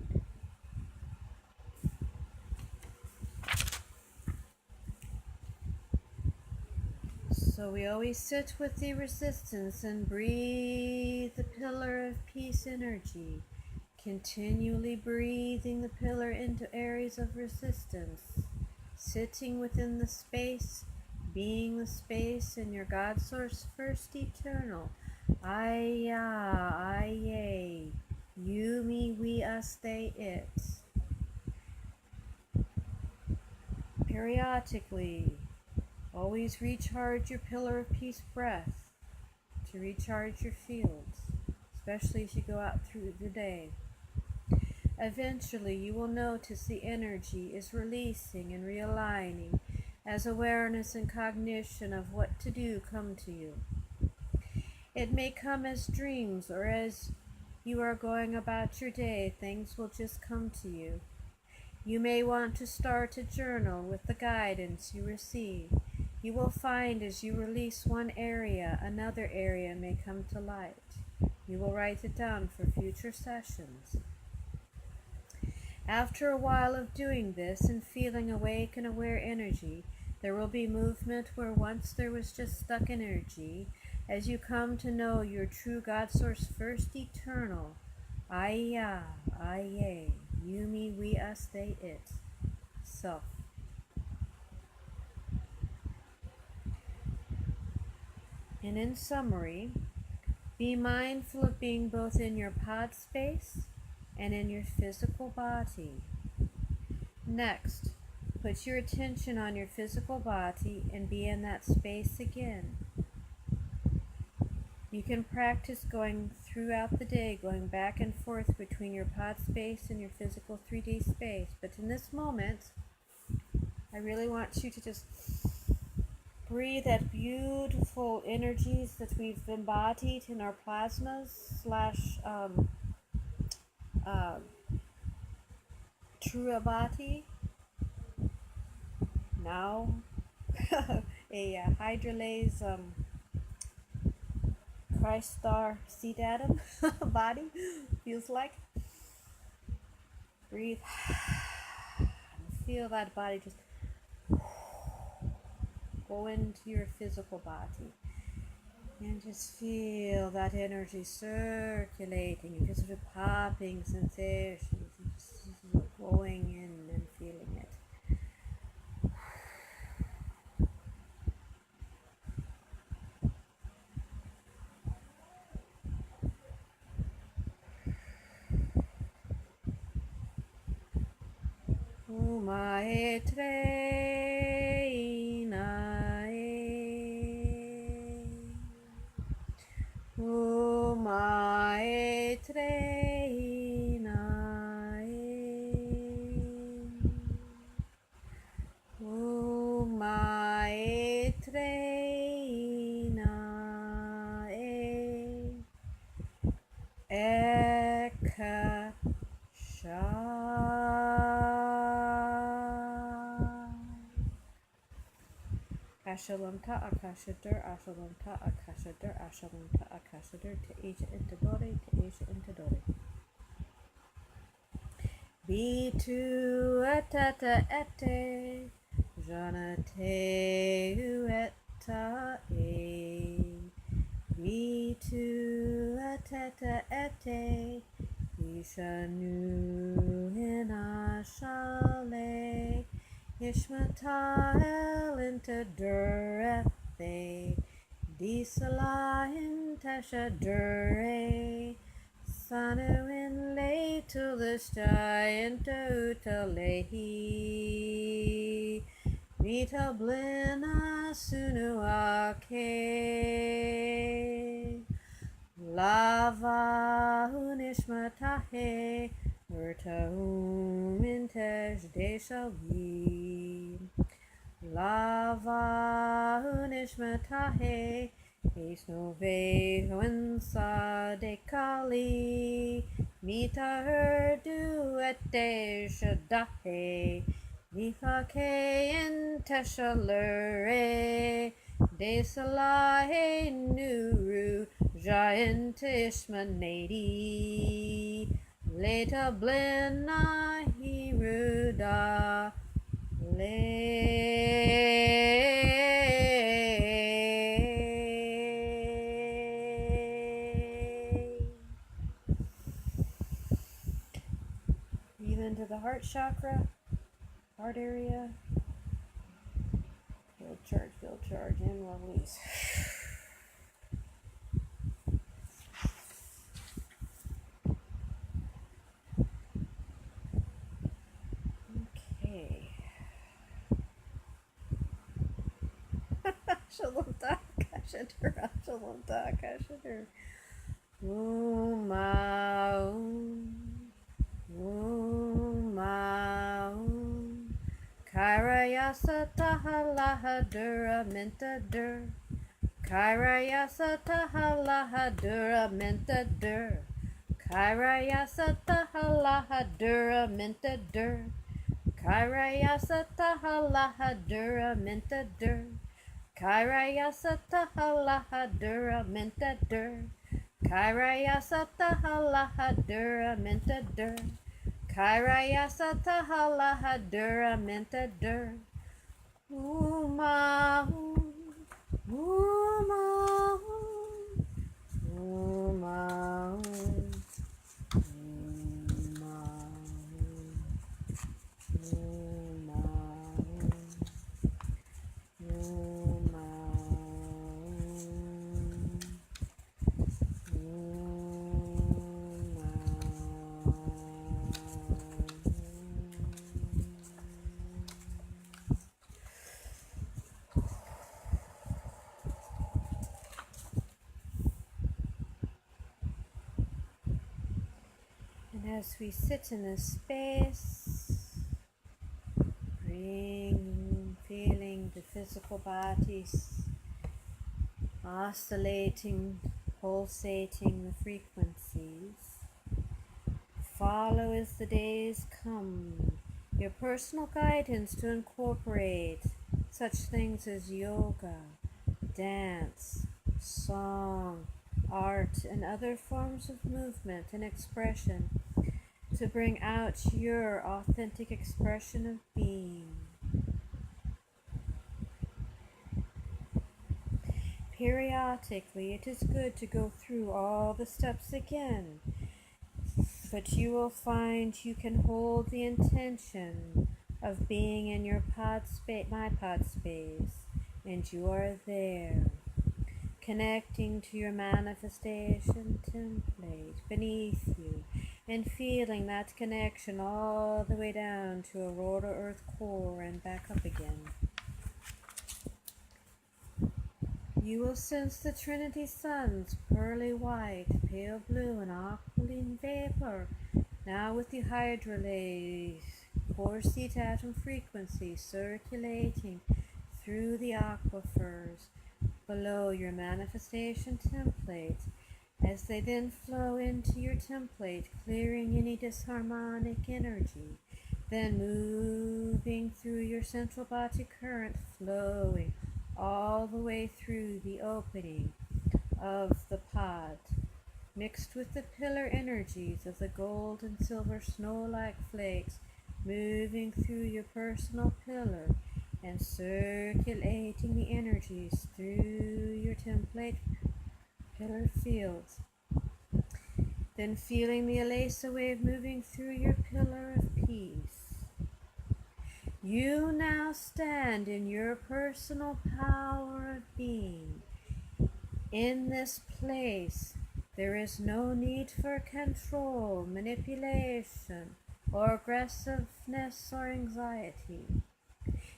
So we always sit with the resistance and breathe the pillar of peace energy, continually breathing the pillar into areas of resistance, sitting within the space, being the space in your God Source First Eternal Ah-yah A'ya, you, me, we, us, they, it. Periodically, always recharge your pillar of peace breath to recharge your fields, especially as you go out through the day. Eventually, you will notice the energy is releasing and realigning as awareness and cognition of what to do come to you. It may come as dreams, or as you are going about your day, things will just come to you. You may want to start a journal with the guidance you receive. You will find as you release one area, another area may come to light. You will write it down for future sessions. After a while of doing this and feeling awake and aware energy, there will be movement where once there was just stuck energy, as you come to know your true God Source First Eternal Ah-yah A'ya, you, me, we, us, they, it, self. And in summary, be mindful of being both in your pod space and in your physical body. Next, put your attention on your physical body and be in that space again. You can practice going throughout the day, going back and forth between your pod space and your physical 3D space. But in this moment, I really want you to just breathe that beautiful energies that we've embodied in our plasmas slash Trua body. Now, a hydrolase Christ star seed atom body feels like. Breathe and feel that body just go into your physical body and just feel that energy circulating. You get sort of popping sensations and just going in and feeling it. Umae treinae, umae treinae, umae treinae, eka sha. Ashalunta Akashadur, Ashalunta Akashadur, Ashalunta Akashadur, Teisha Intadori, Teisha Intadori. Bitu atata ete, Janate ueta e. Bitu atata ete, Ishanu hinashale. Ishmael into Durethe, Disala in Tashadure, Sanu in lay to the giant Utalehi, Mita blina sunuake, Lava unishmatahe, Urtaum in Tej deshavi. Lava unishmatahe, Isnove huensa de kali, Mita herdu et de shadahe, Nifake in teshalure, de salahe nuru, giant ishmanadi, Leta blena hiruda, breathe into the heart chakra, heart area. Feel charge, and release. Okay. Shalomta kashadur, shalomta kashadur. Kairayasa tahalahadura mentadur. Kairayasa tahalahadura mentadur. Kairayasa tahalahadura mentadur. Kairayasa tahalahadura mentadur. Kairayasa tahalahadura mentadur. Kairayasa tahalahadura mentadur. Kairayasa tahalahadura mentadur. As we sit in this space, feeling the physical bodies oscillating, pulsating the frequencies, follow as the days come your personal guidance to incorporate such things as yoga, dance, song, art, and other forms of movement and expression to bring out your authentic expression of being. Periodically, it is good to go through all the steps again, but you will find you can hold the intention of being in your my pod space, and you are there, connecting to your manifestation template beneath you, and feeling that connection all the way down to Aurora Earth Core and back up again. You will sense the Trinity Suns, pearly white, pale blue, and aquiline vapor, now with the hydrolase, core seat atom frequency circulating through the aquifers below your manifestation template, as they then flow into your template, clearing any disharmonic energy, then moving through your central body current, flowing all the way through the opening of the pod, mixed with the pillar energies of the gold and silver snow-like flakes moving through your personal pillar and circulating the energies through your template pillar fields. Then feeling the Alesa wave moving through your pillar of peace. You now stand in your personal power of being. In this place, there is no need for control, manipulation, or aggressiveness or anxiety.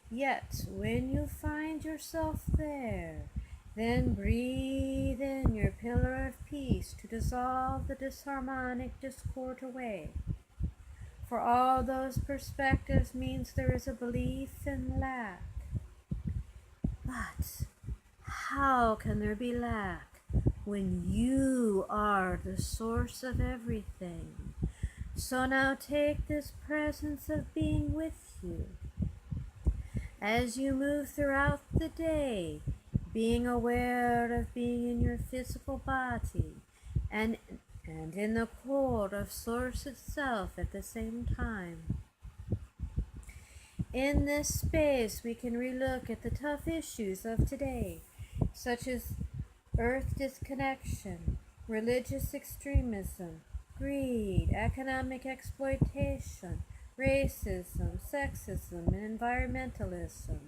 Yet, when you find yourself there, then breathe in your pillar of peace to dissolve the disharmonic discord away. For all those perspectives means there is a belief in lack. But how can there be lack when you are the source of everything? So now take this presence of being with you as you move throughout the day, being aware of being in your physical body and in the core of Source itself at the same time. In this space, we can relook at the tough issues of today, such as earth disconnection, religious extremism, greed, economic exploitation, racism, sexism, and environmentalism,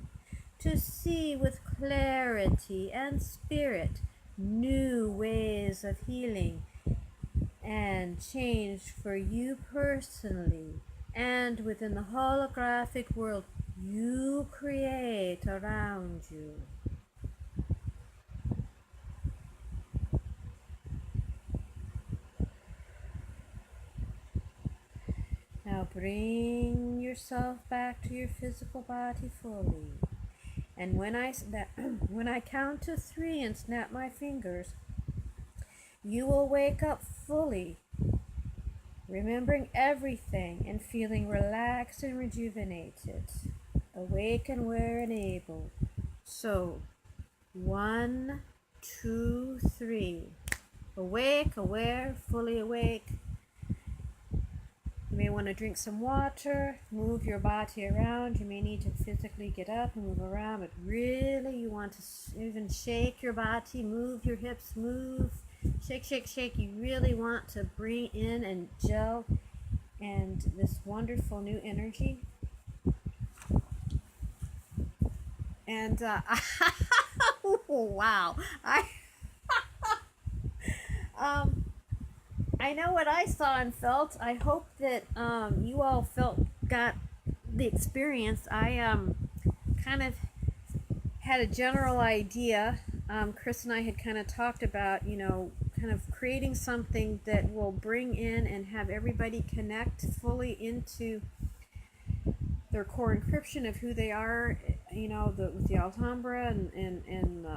to see with clarity and spirit new ways of healing and change for you personally and within the holographic world you create around you. Now bring yourself back to your physical body fully. And when I count to 3 and snap my fingers, you will wake up fully, remembering everything and feeling relaxed and rejuvenated, awake and aware and able. So, 1, 2, 3. Awake, aware, fully awake. You may want to drink some water, move your body around. You may need to physically get up and move around, but really you want to even shake your body, move your hips, move, shake, shake, shake. You really want to bring in and gel and this wonderful new energy. And, wow. I know what I saw and felt. I hope that you all got the experience. I kind of had a general idea. Chris and I had kind of talked about, kind of creating something that will bring in and have everybody connect fully into their core encryption of who they are, with the Alhambra and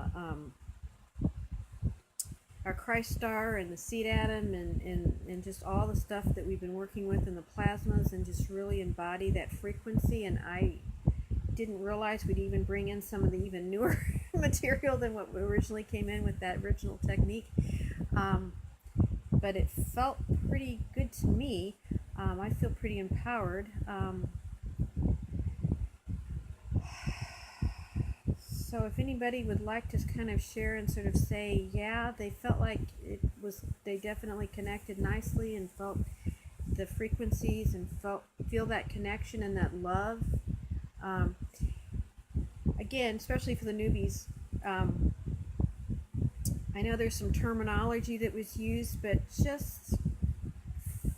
our Christ star and the seed atom and just all the stuff that we've been working with in the plasmas, and just really embody that frequency. And I didn't realize we'd even bring in some of the even newer material than what we originally came in with that original technique. But it felt pretty good to me. I feel pretty empowered. So if anybody would like to kind of share and sort of say, yeah, they felt like they definitely connected nicely and felt the frequencies and feel that connection and that love. Again, especially for the newbies, I know there's some terminology that was used, but just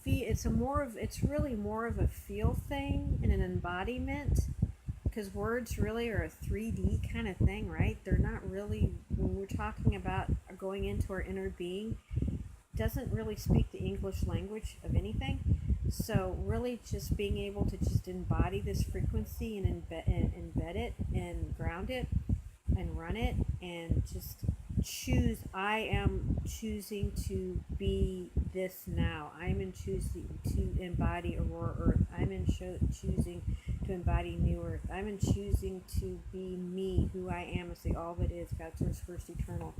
it's really more of a feel thing and an embodiment. Because words really are a 3D kind of thing, right? They're not really, when we're talking about going into our inner being, doesn't really speak the English language of anything. So really just being able to just embody this frequency and embed it and ground it and run it and just choose. I am choosing to be this now. I'm in choosing to embody Aurora Earth. I'm in choosing to embody New Earth. I'm in choosing to be me, who I am as the all that is, God Source First Eternal.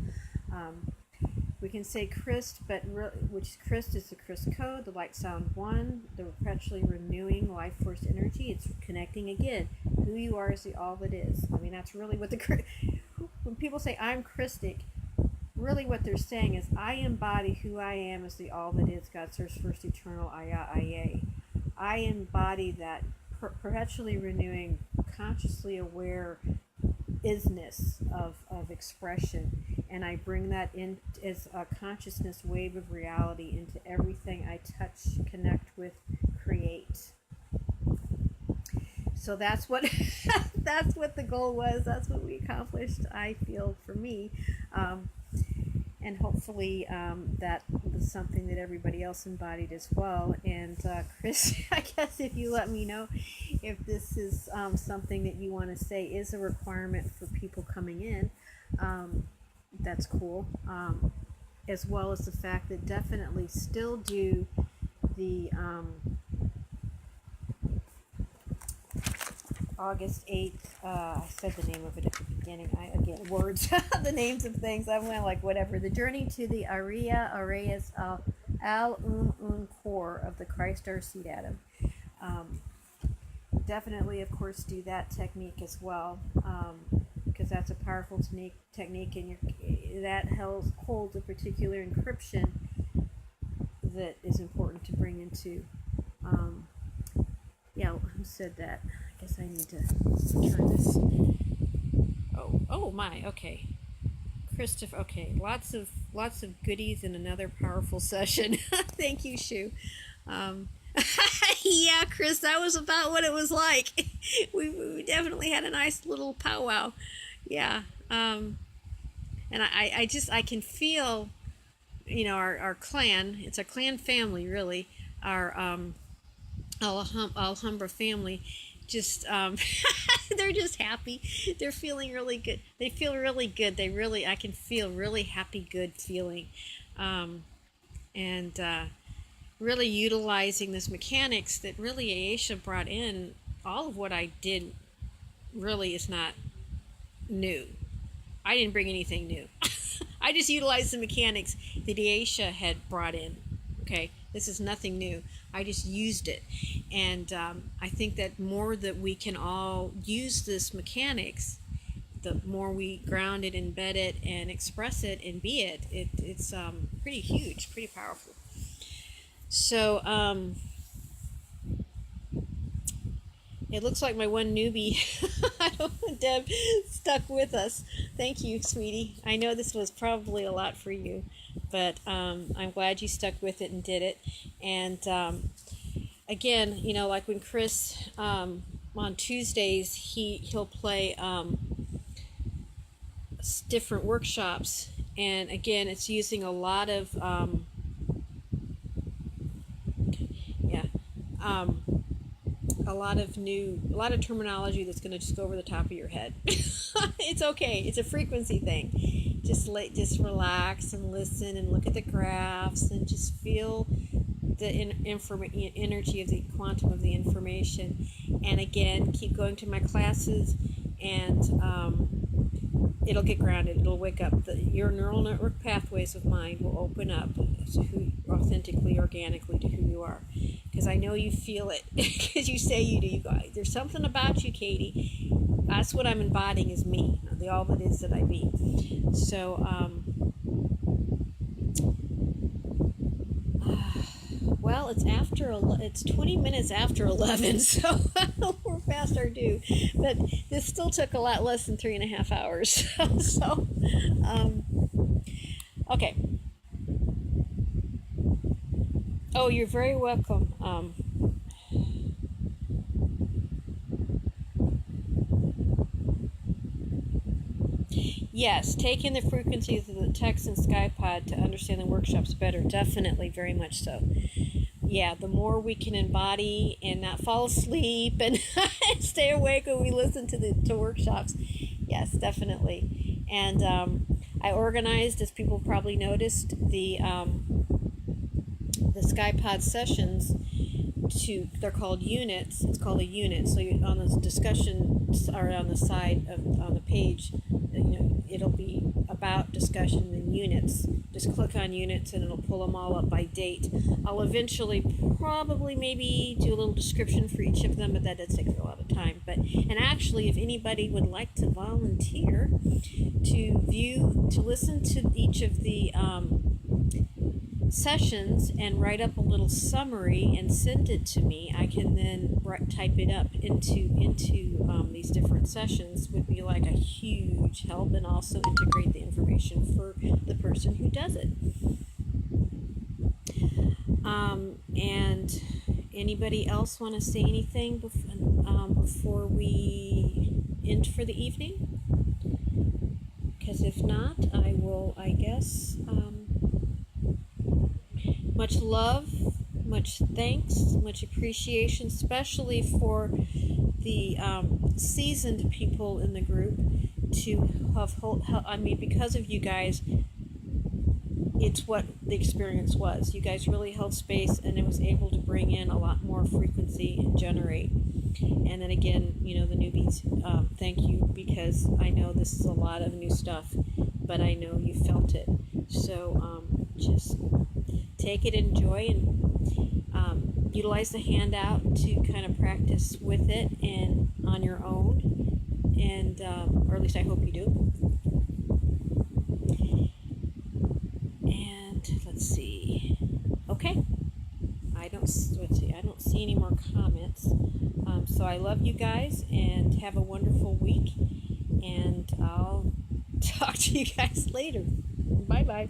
We can say Christ, but which Christ is the Christ code, the light sound one, the perpetually renewing life force energy. It's connecting again who you are as the all that is. I mean, that's really what when people say I'm Christic, really what they're saying is I embody who I am as the all that is, God Source First Eternal Ah-yah A'ya. I embody that perpetually renewing, consciously aware isness of expression, and I bring that in as a consciousness wave of reality into everything I touch, connect with, create. So that's what that's what the goal was. That's what we accomplished, I feel, for me, and hopefully that was something that everybody else embodied as well. And Chris, I guess if you let me know if this is something that you want to say is a requirement for people coming in, that's cool. As well as the fact that definitely still do the August 8th, I said the name of it at the beginning, again, words, the names of things, I'm like, whatever, the journey to the Arias Al-Un core of the Christ Star Seed Atom. Definitely, of course, do that technique as well, because that's a powerful technique, and that holds a particular encryption that is important to bring into. Yeah, who said that? I guess I need to turn this. Oh my, okay. Christopher, okay, lots of goodies in another powerful session. Thank you, Shu. Yeah, Chris, that was about what it was like. We definitely had a nice little powwow. Yeah. And I can feel, our clan, it's a clan family, really, our Alhambra family, just they're just happy. They're feeling really good. They feel really good. I can feel really happy, good feeling, and really utilizing this mechanics that really Aisha brought in. All of what I did really is not new. I didn't bring anything new. I just utilized the mechanics that Aisha had brought in. Okay, this is nothing new. I just used it, and I think that more that we can all use this mechanics, the more we ground it, embed it, and express it and be it. It's pretty huge, pretty powerful. So it looks like my one newbie, Deb, stuck with us. Thank you, sweetie. I know this was probably a lot for you, but I'm glad you stuck with it and did it. And again, like when Chris on Tuesdays, he'll play different workshops, and again, it's using a lot of a lot of terminology that's going to just go over the top of your head. It's okay. It's a frequency thing. Just relax and listen and look at the graphs and just feel the energy of the quantum of the information. And again, keep going to my classes, and it'll get grounded. It'll wake up. Your neural network pathways of mind will open up to who authentically, organically, to who you are. Because I know you feel it. Because you say you do. You go, there's something about you, Katie. That's what I'm embodying is me. The all that is that I be. So, well, it's 20 minutes after 11, so we're past our due. But this still took a lot less than 3.5 hours. So, okay. Oh, you're very welcome. Yes, take in the frequencies of the text and Skypod to understand the workshops better. Definitely, very much so. Yeah, the more we can embody and not fall asleep and stay awake when we listen to workshops. Yes, definitely. And I organized, as people probably noticed, the Skypod sessions they're called units. It's called a unit. So on the discussion, or on the side on the page, it'll be about discussion in units. Just click on units and it'll pull them all up by date. I'll eventually probably maybe do a little description for each of them, but that does take a lot of time. And actually, if anybody would like to volunteer to listen to each of the sessions and write up a little summary and send it to me, I can then type it up into these different sessions, would be like a huge help, and also integrate the information for the person who does it. And anybody else want to say anything before we end for the evening? Because if not, I will, I guess. Much love, much thanks, much appreciation, especially for the seasoned people in the group to have, because of you guys, it's what the experience was. You guys really held space, and it was able to bring in a lot more frequency and generate. And then again, the newbies, thank you, because I know this is a lot of new stuff, but I know you felt it. So just take it, enjoy, and utilize the handout to kind of practice with it and on your own, and or at least I hope you do. And let's see. Okay, I don't see any more comments. So I love you guys, and have a wonderful week, and I'll talk to you guys later. Bye bye.